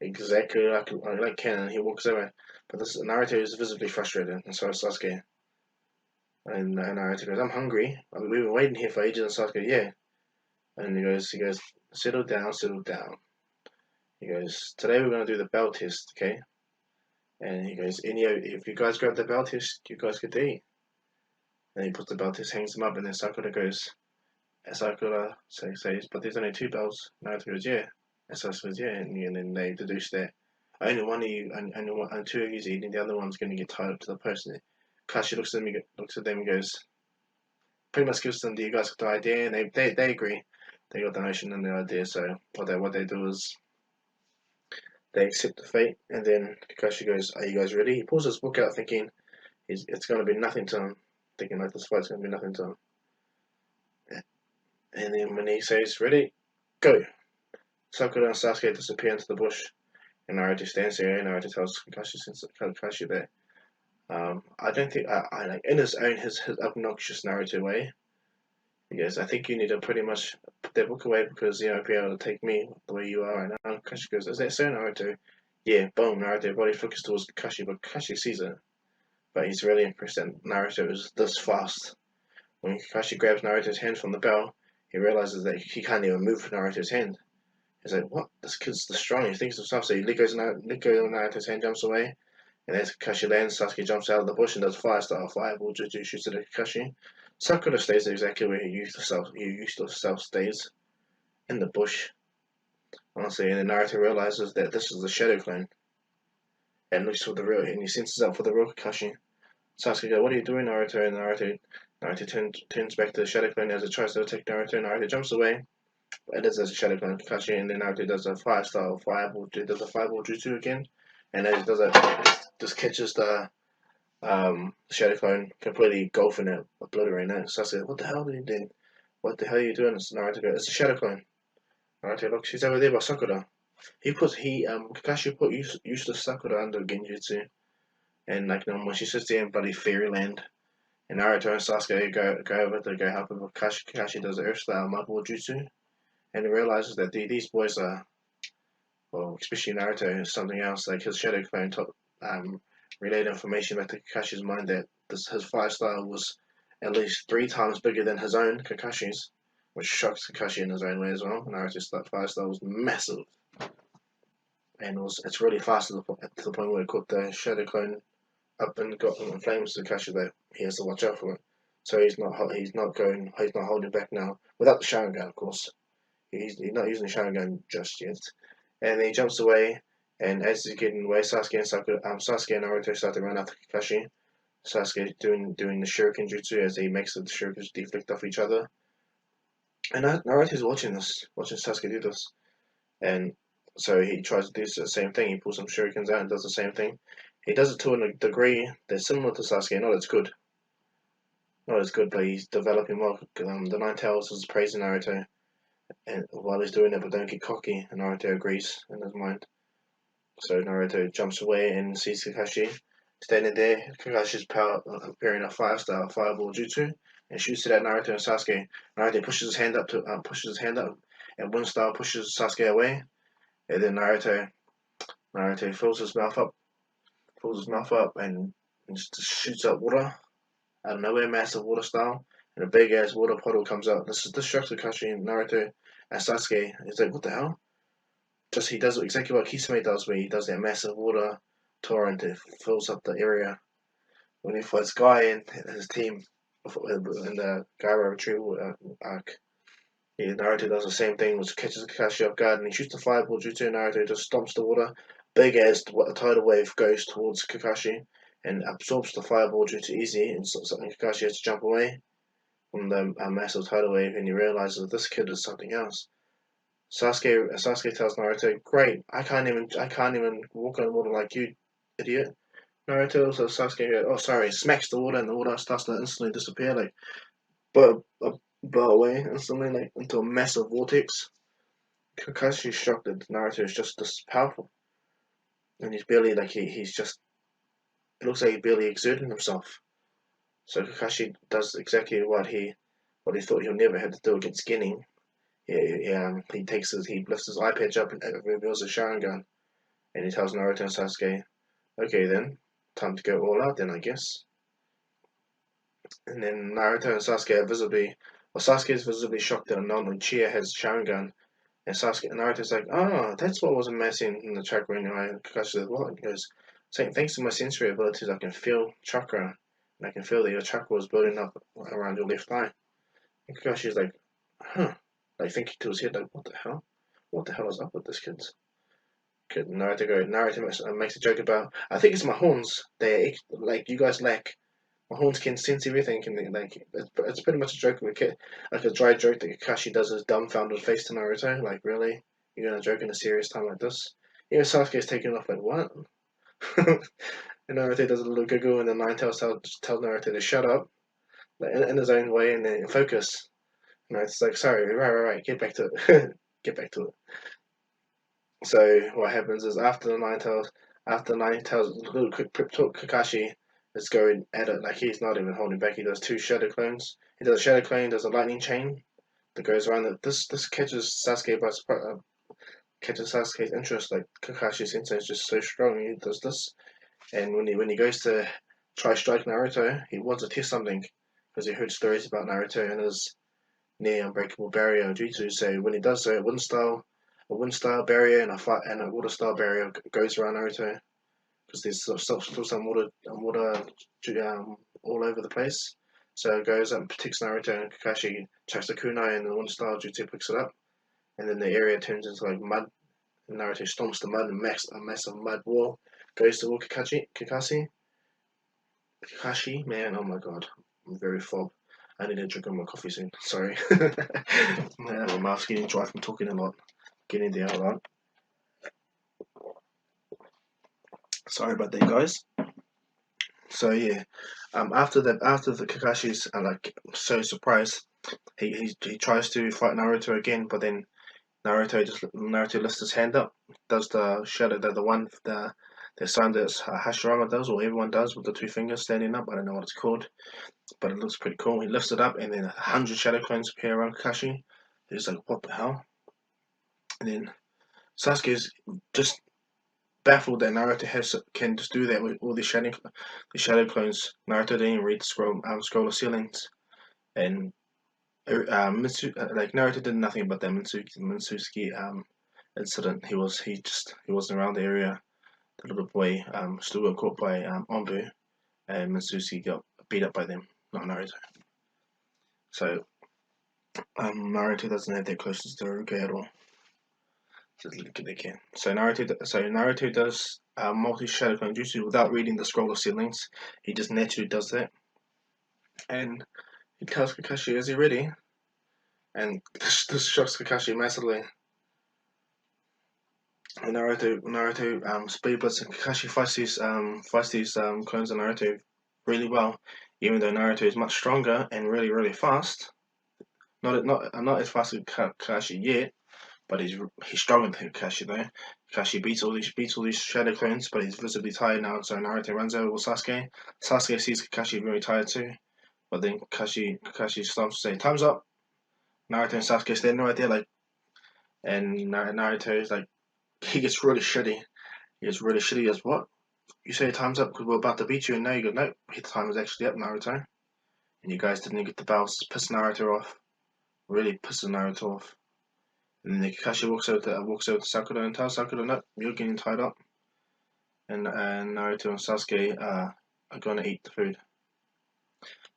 exactly like Ken. He walks over, but Naruto is visibly frustrated, and so is Sasuke. And Naruto goes, "I'm hungry. We've been waiting here for ages." And Sasuke, yeah. And he goes, settle down, settle down. He goes, today we're gonna do the bell test, okay? And he goes, if you guys grab the bell test, you guys get to eat. And he puts the bell test, hangs them up, and then Sakura goes, Sakura says, but there's only 2 bells. Naruto goes, yeah. And Sakura goes, yeah. And then they deduce that only one of you, and 2 of you is eating, the other one's going to get tied up to the post. Kashi looks at them and goes, pretty much gives them you guys got the idea, and they agree. They got the notion and the idea. So what they do is they accept the fate, and then Kakashi goes, "Are you guys ready?" He pulls his book out, thinking it's going to be nothing to him, thinking like this fight's going to be nothing to him. And then when he says, "Ready, go," Sakura and Sasuke disappear into the bush, and Naruto stands there. And Naruto tells Kakashi that I don't think I like in his own his obnoxious Naruto way. He goes, I think you need to pretty much put that book away because be able to take me the way you are right now. Kakashi goes, is that so, Naruto? Yeah, boom, Naruto body focus towards Kakashi, but Kakashi sees it. But he's really impressed that Naruto is this fast. When Kakashi grabs Naruto's hand from the bell, he realizes that he can't even move Naruto's hand. He's like, what? This kid's the strong. He thinks to himself, so he let go of Naruto's hand, jumps away, and as Kakashi lands, Sasuke jumps out of the bush and does fireball jutsu, shoots it at Kakashi. Sakura stays exactly where he used to self stays, in the bush. Honestly, and then Naruto realizes that this is the Shadow Clone, and looks for the real, and he senses out for the real Kakashi. Sasuke goes, what are you doing, Naruto? And Naruto turns back to the Shadow Clone as it tries to attack Naruto. Naruto jumps away, but it is as a Shadow Clone Kakashi, and then Naruto does a fireball jutsu again, and as he does it, just catches the Shadow Clone completely engulfing it, obliterating it. So I said, what the hell are you doing? What the hell are you doing? It's Naruto goes, it's a Shadow Clone. Naruto looks, she's over there by Sakura. Kakashi put useless Sakura under Genjutsu. And when she sits there in bloody Fairyland, and Naruto and Sasuke go over to go help him with Kakashi does the Earth Style Mud War Jutsu. And he realizes that these boys are, well, especially Naruto, is something else. Like his Shadow Clone relayed information back to Kakashi's mind that his fire style was at least 3 times bigger than his own, Kakashi's, which shocks Kakashi in his own way as well. Naruto's fire style was massive, and it's really fast to the point where it caught the Shadow Clone up and got him in flames. Kakashi that he has to watch out for it. So he's not holding back now without the Sharingan, of course. He's not using the Sharingan just yet, and then he jumps away. And as he's getting away, Sasuke and Naruto start to run after Kakashi. Sasuke doing the Shuriken Jutsu as he makes the Shurikens deflect off each other. And Naruto's watching Sasuke do this. And so he tries to do the same thing. He pulls some Shurikens out and does the same thing. He does it to a degree that's similar to Sasuke, not as good. Not as good, but he's developing well. The Nine Tails is praising Naruto and while he's doing it, but don't get cocky. And Naruto agrees in his mind. So Naruto jumps away and sees Kakashi standing there. Kakashi's preparing a fireball jutsu and shoots it at Naruto and Sasuke. Naruto pushes his hand up, and one style pushes Sasuke away. And then Naruto fills his mouth up, and just shoots out water out of nowhere, massive water style, and a big ass water puddle comes out. This distracts Kakashi and Naruto and Sasuke. He's like, what the hell? He does exactly what Kisame does, where he does that massive water torrent that fills up the area. When he fights Guy and his team in the Gaara retrieval arc, Naruto does the same thing, which catches Kakashi off guard, and he shoots the fireball jutsu, and Naruto just stomps the water. Big as the tidal wave goes towards Kakashi and absorbs the fireball jutsu easy, and Kakashi has to jump away from the massive tidal wave, and he realizes that this kid is something else. Sasuke tells Naruto, "Great, I can't even walk on water like you, idiot." Naruto so Sasuke, oh sorry, smacks the water, and the water starts to instantly disappear, like blow away instantly, like into a massive vortex. Kakashi's shocked that Naruto is just this powerful, and he's barely like he's just. It looks like he's barely exerting himself. So Kakashi does exactly what he thought he'll never have to do against Genin. He lifts his eye patch up and reveals his Sharingan, and he tells Naruto and Sasuke, "Okay then, time to go all out then, I guess." And then Naruto and Sasuke are Sasuke is visibly shocked that a non-Uchiha has Sharingan, And Sasuke and Naruto's like, oh, that's what wasn't missing in the chakra anyway. And Kakashi's like, what? He goes, saying, thanks to my sensory abilities, I can feel chakra. And I can feel that your chakra was building up around your left eye. And Kakashi's like, huh. Like thinking to his head, like, what the hell? What the hell is up with this kid? Naruto makes a joke about, I think it's my horns. They like you guys lack. My horns can sense everything, and like it's pretty much a joke with kid, like a dry joke that Kakashi does his dumbfounded face to Naruto. Like, really, you're gonna joke in a serious time like this? Even Sasuke's taking off like what? And Naruto does a little giggle, and then Nine Tails tells Naruto to shut up, like, in his own way, and then focus. And it's like, sorry, right, get back to it, get back to it. So what happens is after Nine Tails, little quick prep talk, Kakashi is going at it like he's not even holding back. He does two shadow clones. He does a shadow clone, does a lightning chain that goes around it. This catches Sasuke by surprise. Catches Sasuke's interest. Like Kakashi Sensei is just so strong. He does this, and when he goes to try strike Naruto, he wants to test something because he heard stories about Naruto and his near unbreakable barrier jutsu. So when he does so, a wind style barrier and a water style barrier goes around Naruto because there's still some water all over the place. So it goes up and protects Naruto, and Kakashi chucks the kunai and the wind style jutsu picks it up, and then the area turns into like mud. And Naruto stomps the mud and makes a massive mud wall. Goes toward Kakashi, man, oh my god, I'm very full. I need to drink my coffee soon. Sorry. Man, my mouth's getting dry from talking a lot. Getting there a lot. Sorry about that, guys. So yeah, after the Kakashi's like so surprised, he tries to fight Naruto again, but then Naruto lifts his hand up, does the shadow the sign that Hashirama does, or everyone does with the two fingers standing up. I don't know what it's called, but it looks pretty cool. He lifts it up, and then 100 shadow clones appear around Kakashi. He's like, what the hell? And then Sasuke's just baffled that can just do that with all the shadow clones. Naruto didn't even read the scroll of ceilings, and like Naruto did nothing about that Mitsuki incident. He wasn't around the area. The little boy still got caught by Ombu, and Mitsuki got beat up by them, not Naruto. So Naruto doesn't have that close to Naruto at all. Just look at they can. So Naruto does multi shadow clone jutsu without reading the scroll of ceilings. He just naturally does that, and he tells Kakashi, "Is he ready?" And this shocks Kakashi massively. And Naruto speed blitz, and Kakashi fights these clones of Naruto really well, even though Naruto is much stronger and really fast. Not as fast as Kakashi yet, but he's stronger than Kakashi though. Kakashi beats all these shadow clones, but he's visibly tired now. So Naruto runs over with Sasuke. Sasuke sees Kakashi very tired too, but then Kakashi starts to say, "Time's up." Naruto and Sasuke stand right there like, and Naruto is like, he gets really shitty. He gets really shitty. He goes, "What? You say time's up because we're about to beat you?" And now you go, "No, the time is actually up, Naruto." And you guys didn't get the bells. Piss Naruto off. Really pisses Naruto off. And then Kakashi walks over to Sakura and tells Sakura, "No, you're getting tied up." And Naruto and Sasuke are gonna eat the food.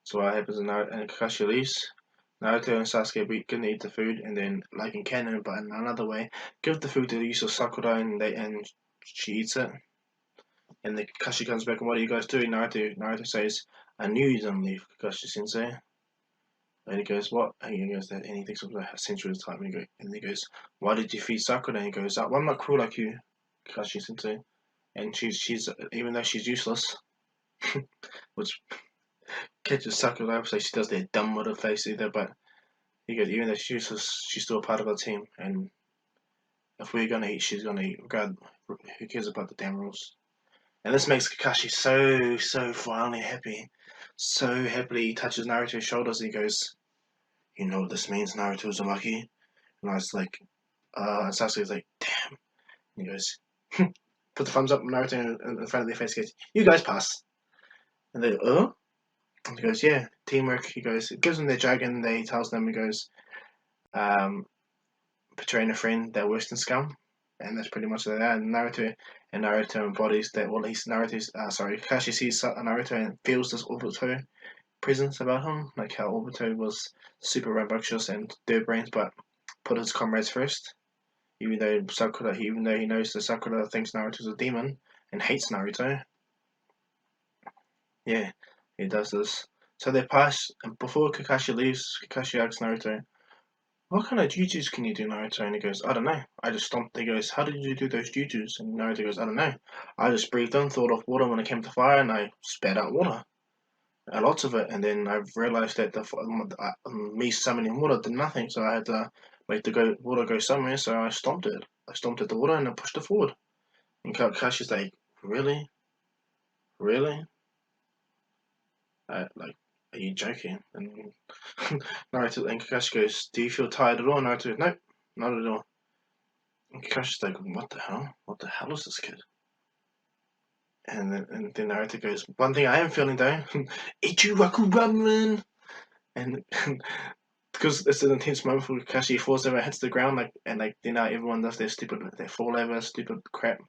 So what happens is Naruto and Kakashi leaves. Naruto and Sasuke are gonna eat the food, and then, like in canon, but in another way, give the food to the use of Sakura, and she eats it. And then Kakashi comes back, and what are you guys doing? Naruto says, "I knew you didn't leave, Kakashi Sensei." And he goes, "What?" And he goes, "That anything something like a century of time." And he goes, "Why did you feed Sakura?" And he goes, "Well, I'm not cruel like you, Kakashi Sensei." And she's even though she's useless, which catches Sakura up, so she does that dumb little face either. But he goes, even though she's useless, she's still a part of our team. And if we're gonna eat, she's gonna eat. Who cares about the damn rules? And this makes Kakashi so finally happy. So happily he touches Naruto's shoulders and he goes, "You know what this means, Naruto Uzumaki?" And I was like, and Sasuke's like, "Damn." And he goes, put the thumbs up Naruto in front of their face, goes, "You guys pass." And they, And he goes, "Yeah, teamwork." He goes, it gives them their jargon. He tells them, he goes, betraying a friend, they're worse than scum, and that's pretty much that. And Naruto embodies that. Well, he's Naruto's. Kakashi sees Naruto and feels this Obito presence about him, like how Obito was super rambunctious and third brains, but put his comrades first. Even though he knows that Sakura thinks Naruto's a demon and hates Naruto. Yeah, he does this. So they pass, and before Kakashi leaves, Kakashi asks Naruto, "What kind of jutsus can you do, Naruto?" And he goes, "I don't know. I just stomped." He goes, "How did you do those jutsus?" And Naruto goes, "I don't know. I just breathed in, thought of water when it came to fire, and I spat out water. Lots of it, and then I realized that me summoning water did nothing, so I had to make the water go somewhere. So I stomped it. I stomped at the water and I pushed it forward." And Kakashi's like, "Really, really? Like, are you joking?" And Naruto and Kakashi goes, "Do you feel tired at all?" And Naruto goes, "Nope, not at all." And Kakashi's like, "What the hell? What the hell is this kid?" And then Naruto goes, "One thing I am feeling though, Ichiraku Ramen." And because it's an intense moment for Kakashi, he falls over, hits the ground, everyone does their fall over, stupid crap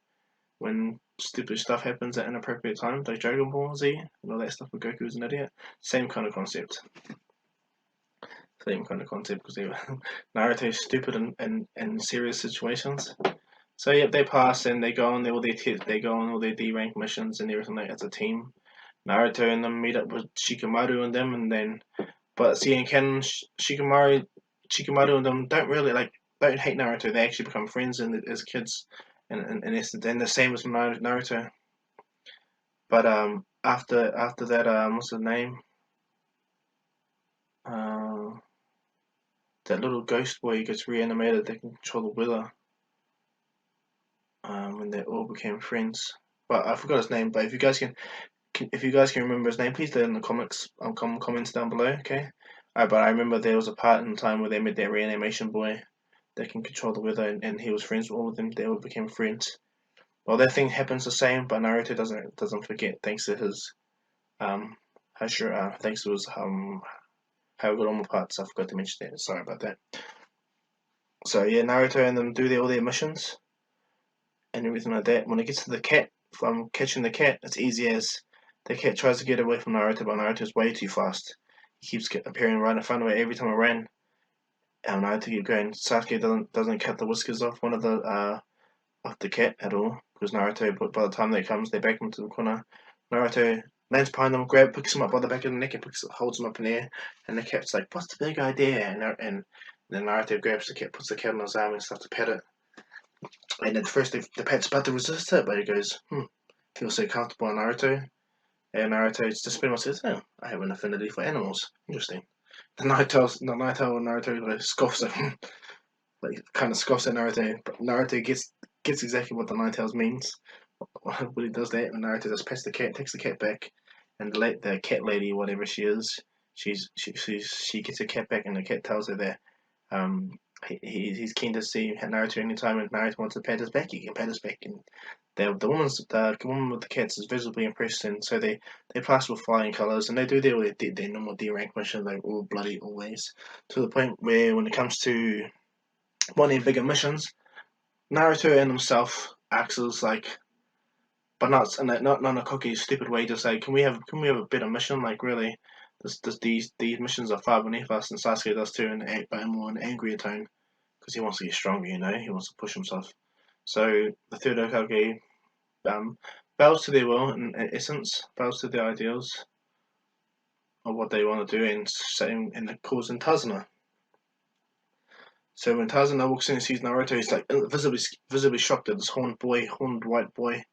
when stupid stuff happens at inappropriate times, like Dragon Ball Z and all that stuff. Where Goku's an idiot. Same kind of concept. Because Naruto's stupid in serious situations. So yep, they pass and they go on all their D rank missions and everything like as a team. Naruto and them meet up with Shikamaru and them, and then but see in canon, Shikamaru and them don't hate Naruto. They actually become friends as kids, and the same as Naruto. But after that what's the name? That little ghost boy gets reanimated. They can control the weather. And they all became friends. But I forgot his name. But if you guys can remember his name, please do it in the comments down below. Okay. But I remember there was a part in time where they met that reanimation boy that can control the weather, and he was friends with all of them. They all became friends. Well, that thing happens the same, but Naruto doesn't forget thanks to his thanks to his Hagoromo parts. I forgot to mention that. Sorry about that. So yeah, Naruto and them do all their missions and everything like that. When it gets to the cat, from catching the cat, it's easy as the cat tries to get away from Naruto, but Naruto's way too fast. He keeps appearing right in front of it every time I ran. And Naruto keeps going. Sasuke doesn't cut the whiskers off of the cat at all, because Naruto. But by the time they comes, they back him to the corner. Naruto lands behind them, picks him up by the back of the neck, and holds him up in the air. And the cat's like, "What's the big idea?" And then Naruto grabs the cat, puts the cat on his arm, and starts to pet it. And at first, the pet's about to resist it, but he goes, feels so comfortable on Naruto. And Naruto just pretty much says, "Oh, I have an affinity for animals. Interesting." The Naruto like, scoffs at him, like kind of scoffs at Naruto, but Naruto gets exactly what the Ninetales means when he does that. And Naruto just pets the cat, takes the cat back, and the cat lady, whatever she is, she gets her cat back, and the cat tells her that he's keen to see Naruto anytime, and Naruto wants to pat his back. He can pat his back, and the woman with the cats is visibly impressed, and so they plaster with flying colours, and they do their normal D rank mission, like all bloody always, to the point where when it comes to one of the bigger missions, Naruto and himself acts as like, but not in a cocky stupid way, to say, can we have a better mission? Like really, these missions are far beneath us, and Sasuke does too, but in more an angrier tone, because he wants to get stronger. He wants to push himself. So the third Hokage bows to their will, in essence, bows to their ideals of what they want to do, and calls in Tazuna. So when Tazuna walks in and sees Naruto, he's like visibly shocked that this horned white boy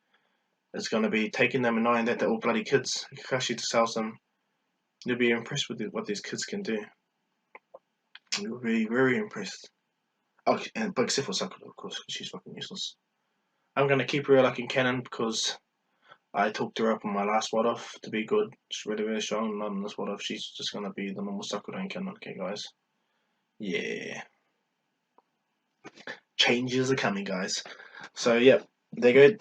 is going to be taking them, and knowing that they're all bloody kids. Kakashi just tells them, "You'll be impressed with what these kids can do. You'll be very impressed." Oh, but except for Sakura, of course, because she's fucking useless. I'm going to keep her like in canon because I talked her up on my last What Off to be good. She's really, really strong. Not in this What Off. She's just going to be the normal Sakura in canon. Okay, guys? Yeah. Changes are coming, guys. So, yeah. They do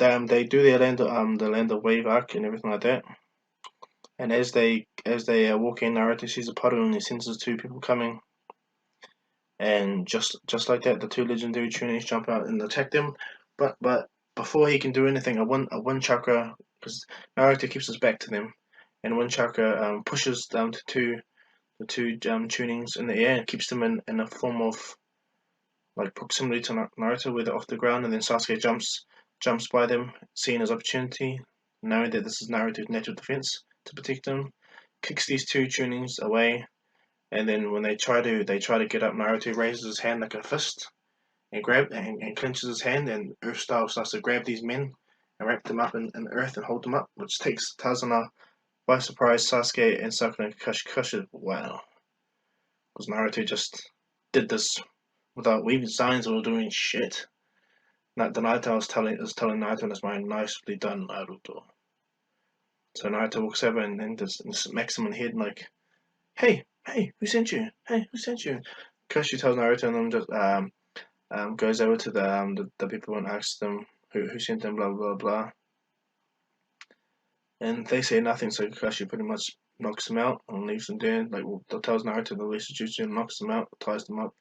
their the land of wave arc and everything like that. And as they walk in, Naruto sees a puddle and he senses two people coming. and just like that, the two legendary tunings jump out and attack them. But before he can do anything, a one chakra, because Naruto keeps his back to them, and one chakra pushes down to the two tunings in the air and keeps them in a form of like proximity to Naruto, where they're off the ground, and then Sasuke jumps by them, seeing his opportunity, knowing that this is Naruto's natural defense to protect him, kicks these two tunings away, and then when they try to get up, Naruto raises his hand like a fist and clenches his hand, and Earth Style starts to grab these men and wrap them up in earth and hold them up, which takes Tazuna by surprise. Sasuke and Sakura and Kakashi, wow, because Naruto just did this without weaving signs or doing shit. Not the Naruto is telling Naruto, "That's my nicely done, Naruto." So Naruto walks over and just smacks him in the head like, hey, who sent you? Hey, who sent you? Kakashi tells Naruto, and then just goes over to the people and asks them who sent them, blah blah blah, and they say nothing. So Kakashi pretty much knocks them out and leaves them there. Like, tells Naruto the release jutsu and knocks them out, ties them up,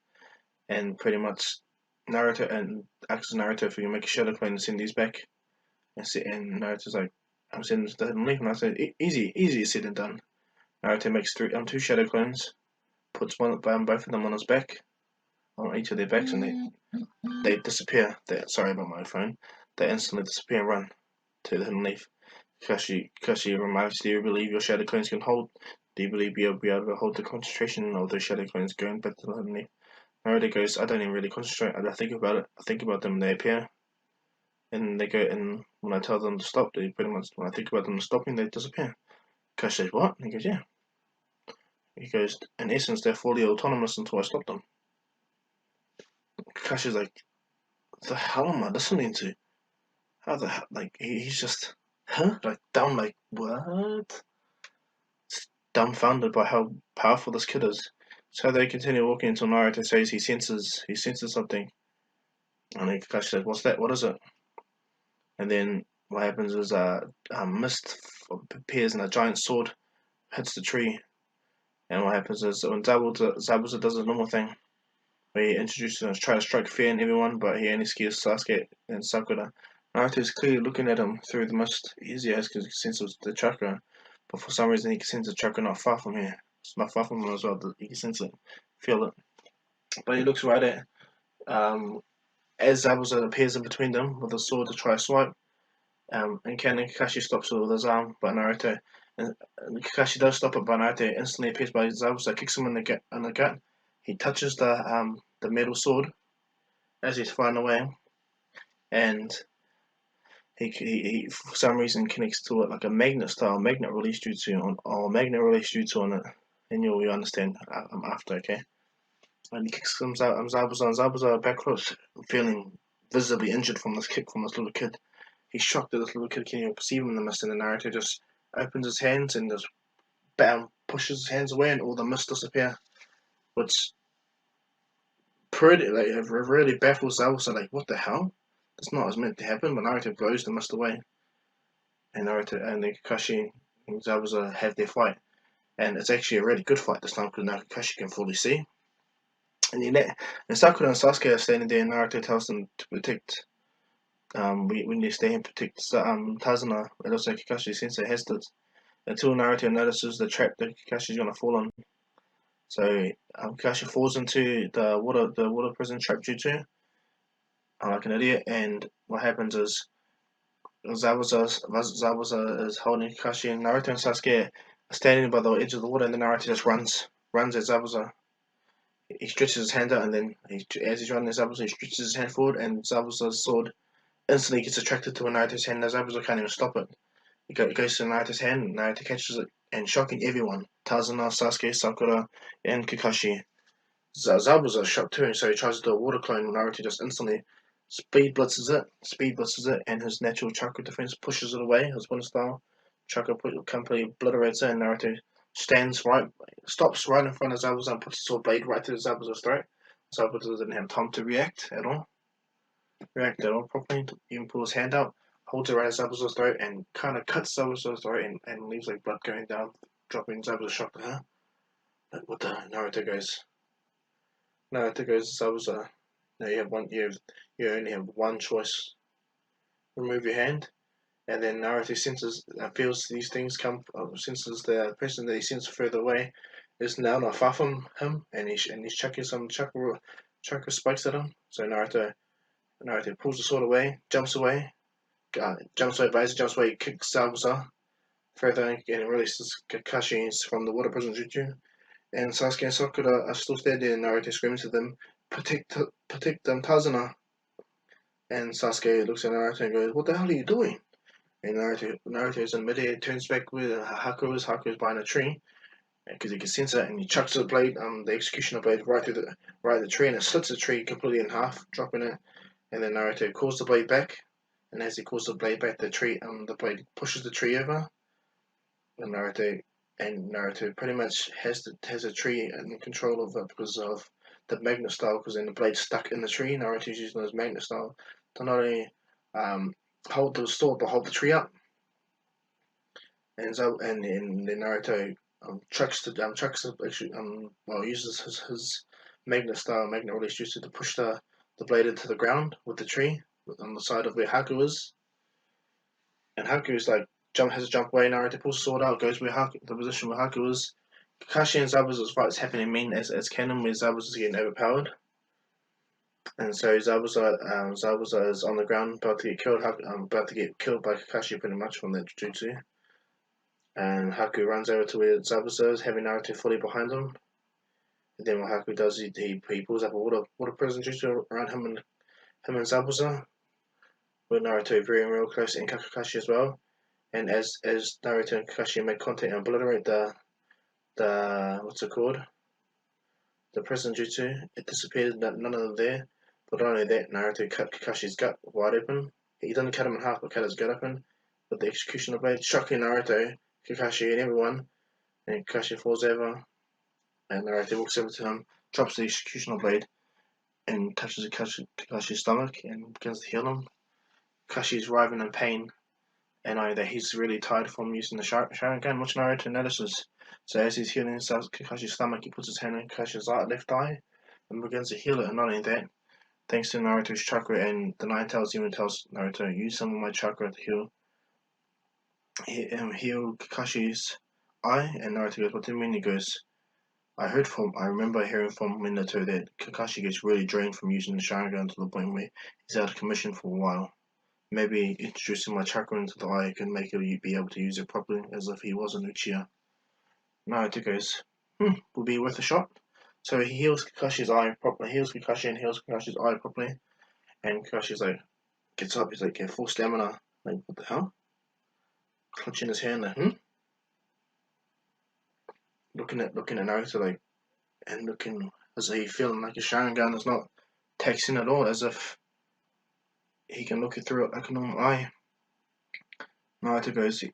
and pretty much Naruto and asks Naruto if he can make a shadow clone and send these back. And Naruto's like, I'm sending them to the hidden leaf, and I said, easy said and done. Naruto makes two shadow clones, puts both of them on his back, on each of their backs, and they disappear. Sorry about my phone. They instantly disappear and run to the hidden leaf. Kakashi remarks, "Do you believe your shadow clones can hold? Do you believe you'll be able to hold the concentration of those shadow clones going back to the hidden leaf?" Naruto goes, "I don't even really concentrate. I think about it. I think about them. They appear, and they go. And when I tell them to stop, they pretty much. When I think about them stopping, they disappear." Kakashi says, "What?" And he goes, "Yeah." He goes, "In essence, they're fully autonomous until I stop them." Kakashi's like, "What the hell am I listening to? How the hell?" Like he's just, huh? Like dumb. Like what? Dumbfounded by how powerful this kid is. So they continue walking until Naruto says he senses something, and then Kakashi says, "What's that? What is it?" And then what happens is a mist appears and a giant sword hits the tree. And what happens is when Zabuza does his normal thing, where he introduces and tries to strike fear in everyone, but he only scares Sasuke and Sakura. Naruto is clearly looking at him through the mist. Easy as because he senses the chakra, but for some reason he can sense the chakra not far from here. It's not far from him as well. He can sense it, feel it. But he looks right at as Zabuza appears in between them with a sword to try to swipe. And Kakashi stops it with his arm, but Naruto and Kakashi does stop it, but Naruto instantly appears by Zabuza, kicks him in the gut. He touches the metal sword as he's flying away, and he for some reason connects to it like a magnet release jutsu on it, and you'll understand after, okay? And he kicks him out, Zabuza backwards, feeling visibly injured from this kick from this little kid. He's shocked that this little kid can't even perceive him in the mist, and the narrator just opens his hands and just bam, pushes his hands away, and all the mist disappear, which pretty like it really baffles Zabuza. Like, what the hell? That's not as meant to happen. But Naruto blows the mist away, and Naruto and then Kakashi and Zabuza have their fight, and it's actually a really good fight this time because now Kakashi can fully see. And Sakura and Sasuke are standing there, and Naruto tells them to protect. We need to stay and protect Tazuna. It looks like Kakashi Sensei has this until Naruto notices the trap that Kakashi's gonna fall on. So Kakashi falls into the water prison trap jutsu, like an idiot. And what happens is Zabuza is holding Kakashi, and Naruto and Sasuke are standing by the edge of the water, and then Naruto just runs at Zabuza. He stretches his hand out, and then as he's running at Zabuza, he stretches his hand forward, and Zabuza's sword instantly gets attracted to Naruto's hand. And Zabuza can't even stop it. It goes to Naruto's hand, and Naruto catches it, and shocking everyone. Tazuna, Sasuke, Sakura, and Kakashi. Zabuza is shocked too, so he tries to do a water clone. Naruto just instantly speed blitzes it, and his natural chakra defense pushes it away, his wind style. Chakra completely obliterates it, and Naruto stops right in front of Zabuza and puts his sword blade right to Zabuza's throat. Zabuza didn't have time to react at all properly, even pull his hand out, holds it right at Zabuza's throat, and kind of cuts Zabuza's throat and leaves like blood going down, dropping Zabuza shocked. Huh? Like, what the? Naruto goes, Naruto goes, Zabuza, no, you only have one choice. Remove your hand. And then Naruto senses, feels these things come, senses the person that he sends further away is now not far from him, and he's chucking some chakra spikes at him. So Naruto pulls the sword away, jumps away, Visor jumps away, kicks Zabuza further, and releases Kakashi from the water prison jutsu. And Sasuke and Sakura are still standing, and Naruto screams to them, protect them, Tazuna. And Sasuke looks at Naruto and goes, what the hell are you doing? And Naruto's in midair, turns back where Haku's behind a tree, because he can sense it, and he chucks the blade, the executioner blade, right at the tree, and it slits the tree completely in half, dropping it. And then Naruto calls the blade back, and as he calls the blade back, the blade pushes the tree over, and Naruto pretty much has the tree in control of it because of the magnet style, because then the blade's stuck in the tree. Naruto's using his magnet style to not only um, hold the sword but hold the tree up. And then Naruto uses his magnet release juice to push the blade into the ground with the tree on the side of where Haku is. And Haku's like has a jump away. Naruto pulls the sword out, goes the position where Haku is. Kakashi and Zabuza's fight is happening as canon, where Zabuza's getting overpowered. And so Zabuza is on the ground, about to get killed by Kakashi pretty much from that jutsu. And Haku runs over to where Zabuza is, having Naruto fully behind him. And then what Haku does, he pulls up a water prison jutsu around him and Zabuza, with Naruto very real close, and Kakashi as well. And as Naruto and Kakashi make contact and obliterate the what's it called? The prison jutsu, it disappears, none of them there. But not only that, Naruto cut Kakashi's gut wide open. He doesn't cut him in half, but cut his gut open with the executioner blade, shocking Naruto, Kakashi, and everyone. And Kakashi falls over, and Naruto walks over to him, drops the executioner blade, and touches Kakashi's stomach and begins to heal him. Kakashi's writhing in pain, and I know that he's really tired from using the Sharingan, which Naruto notices. So as he's healing Kakashi's stomach, he puts his hand on Kakashi's left eye and begins to heal it. And not only that, thanks to Naruto's chakra, and the Nine Tails even tells Naruto, use some of my chakra to heal Kakashi's eye. And Naruto goes, what do you mean? He goes, I remember hearing from Minato that Kakashi gets really drained from using the Sharingan to the point where he's out of commission for a while. Maybe introducing my chakra into the eye can make him be able to use it properly, as if he was an Uchiha. Naruto goes, will be worth a shot. So he heals Kakashi's eye properly, heals Kakashi's eye properly, and Kakashi's like, gets up, he's like, yeah, full stamina. Like, what the hell? Clutching his hand, like, looking at Naruto, like, and looking as if he's feeling like his Sharingan is not taxing at all, as if he can look it through it like a normal eye. Naruto goes,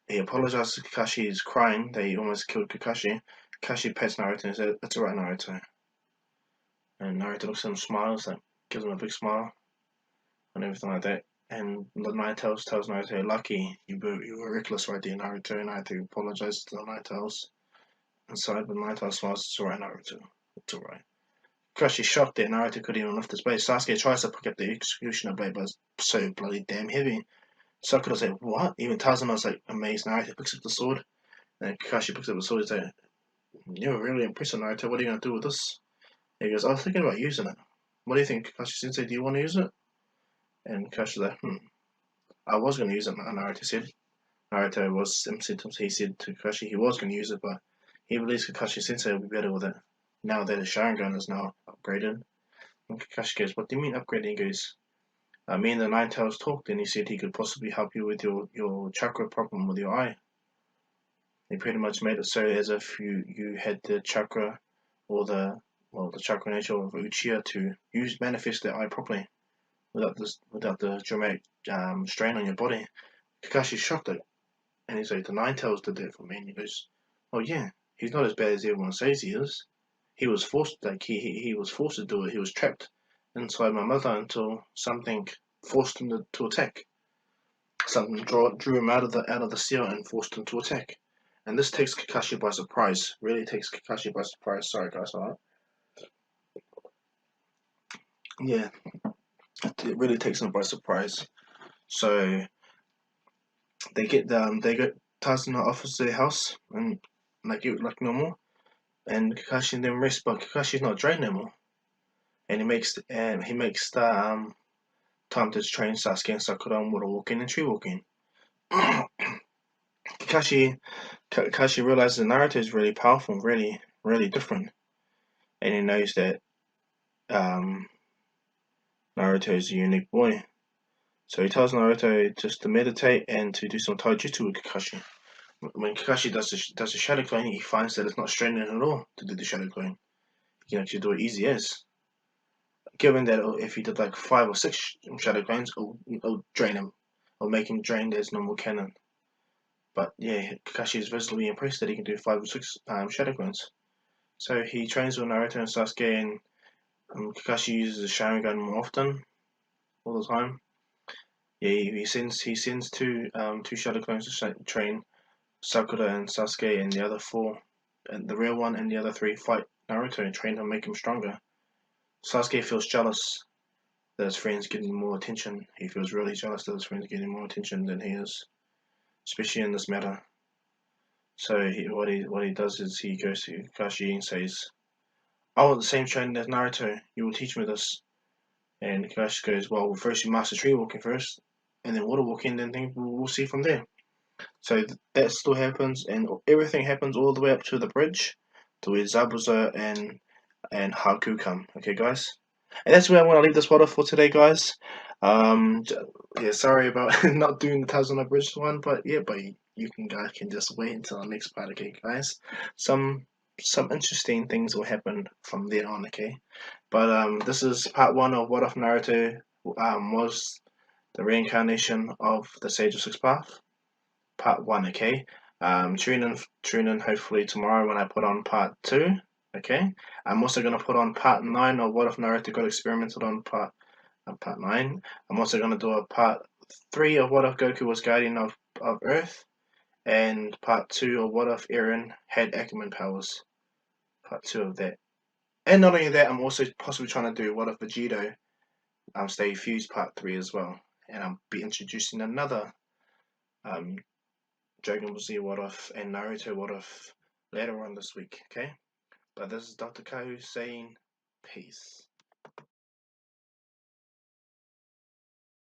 he apologizes to Kakashi, he's crying that he almost killed Kakashi. Kakashi pets Naruto and says, it's alright, Naruto. And Naruto looks at him, smiles, like, gives him a big smile, and everything like that. And the Nine Tails tells Naruto, lucky, you were reckless right there, Naruto. And Naruto apologizes to the Nine Tails. Inside, but Nine Tails smiles, it's alright, Naruto. It's alright. Kakashi's shocked that Naruto couldn't even lift his blade. Sasuke tries to pick up the executioner blade, but it's so bloody damn heavy. Sakura's like, what? Even Tazuma's like amazed. Naruto picks up the sword, and Kakashi picks up the sword. He's like, you're really impressive, Naruto. What are you going to do with this? And he goes, I was thinking about using it. What do you think, Kakashi Sensei? Do you want to use it? And Kakashi's like, I was going to use it, Naruto said. He said to Kakashi he was going to use it, but he believes Kakashi Sensei will be better with it now that his Sharingan is now upgraded. And Kakashi goes, what do you mean upgraded? He goes, me and the Nine Tails talked, and he said he could possibly help you with your chakra problem with your eye. He pretty much made it so as if you had the chakra, or the chakra nature of Uchiha to manifest the eye properly without the dramatic strain on your body. Kakashi's shocked, and he's like, the Nine Tails did that for me. And he goes, oh yeah, he's not as bad as everyone says he is. He was forced, he was forced to do it. He was trapped inside my mother until something forced him to attack. Something drew him out of the seal and forced him to attack. And this takes Kakashi by surprise. Really takes Kakashi by surprise. Sorry guys, alright. Yeah, it really takes him by surprise. So they get Tazuna offers their house and like normal, and Kakashi and them rest, but Kakashi's not drained anymore, and he makes the time to train Sasuke and Sakura on water walking and tree walking. Kakashi Kakashi realizes Naruto is really powerful, really different, and he knows that um, Naruto is a unique boy. So he tells Naruto just to meditate and to do some taijutsu with Kakashi. When Kakashi does the shadow clone, he finds that it's not straining at all to do the shadow clone. He can actually do it easy as. Given that if he did like 5 or 6 shadow clones, it'll drain him. It'll make him drained as normal canon. But yeah, Kakashi is visibly impressed that he can do 5 or 6 shadow clones. So he trains with Naruto and Sasuke, and Kakashi uses the Sharingan more often, all the time. Yeah, he sends two shadow clones to train Sakura and Sasuke, and the other four, and the real one and the other three fight Naruto and train him, make him stronger. Sasuke feels jealous that his friend's getting more attention. He feels really jealous that his friend's getting more attention than he is, especially in this matter. So what he does is he goes to Kakashi and says, "I want the same training as Naruto. You will teach me this." And Kakashi goes, "Well, first you master tree walking first, and then water walking. Then we'll see from there." So that still happens, and everything happens all the way up to the bridge, to where Zabuza and Haku come. Okay, guys, and that's where I want to leave this water for today, guys. Um, yeah, sorry about not doing the Tazuna Bridge one, but yeah, but you guys can just wait until the next part, okay, guys. Some some interesting things will happen from there on, okay. But this is part one of What If Naruto was the reincarnation of the Sage of Six Path, part one, okay? Tune in hopefully tomorrow when I put on part two, okay? I'm also gonna put on part nine of What If Naruto got experimented on part nine. I'm also gonna do a part three of What If Goku was guardian of Earth, and part two of What If Eren had Ackerman powers. Part two of that. And not only that, I'm also possibly trying to do What If Vegito stay fused part three as well. And I'll be introducing another um Dragon Ball Z What If and Naruto What If later on this week, okay? But this is Dr. Kahu saying peace.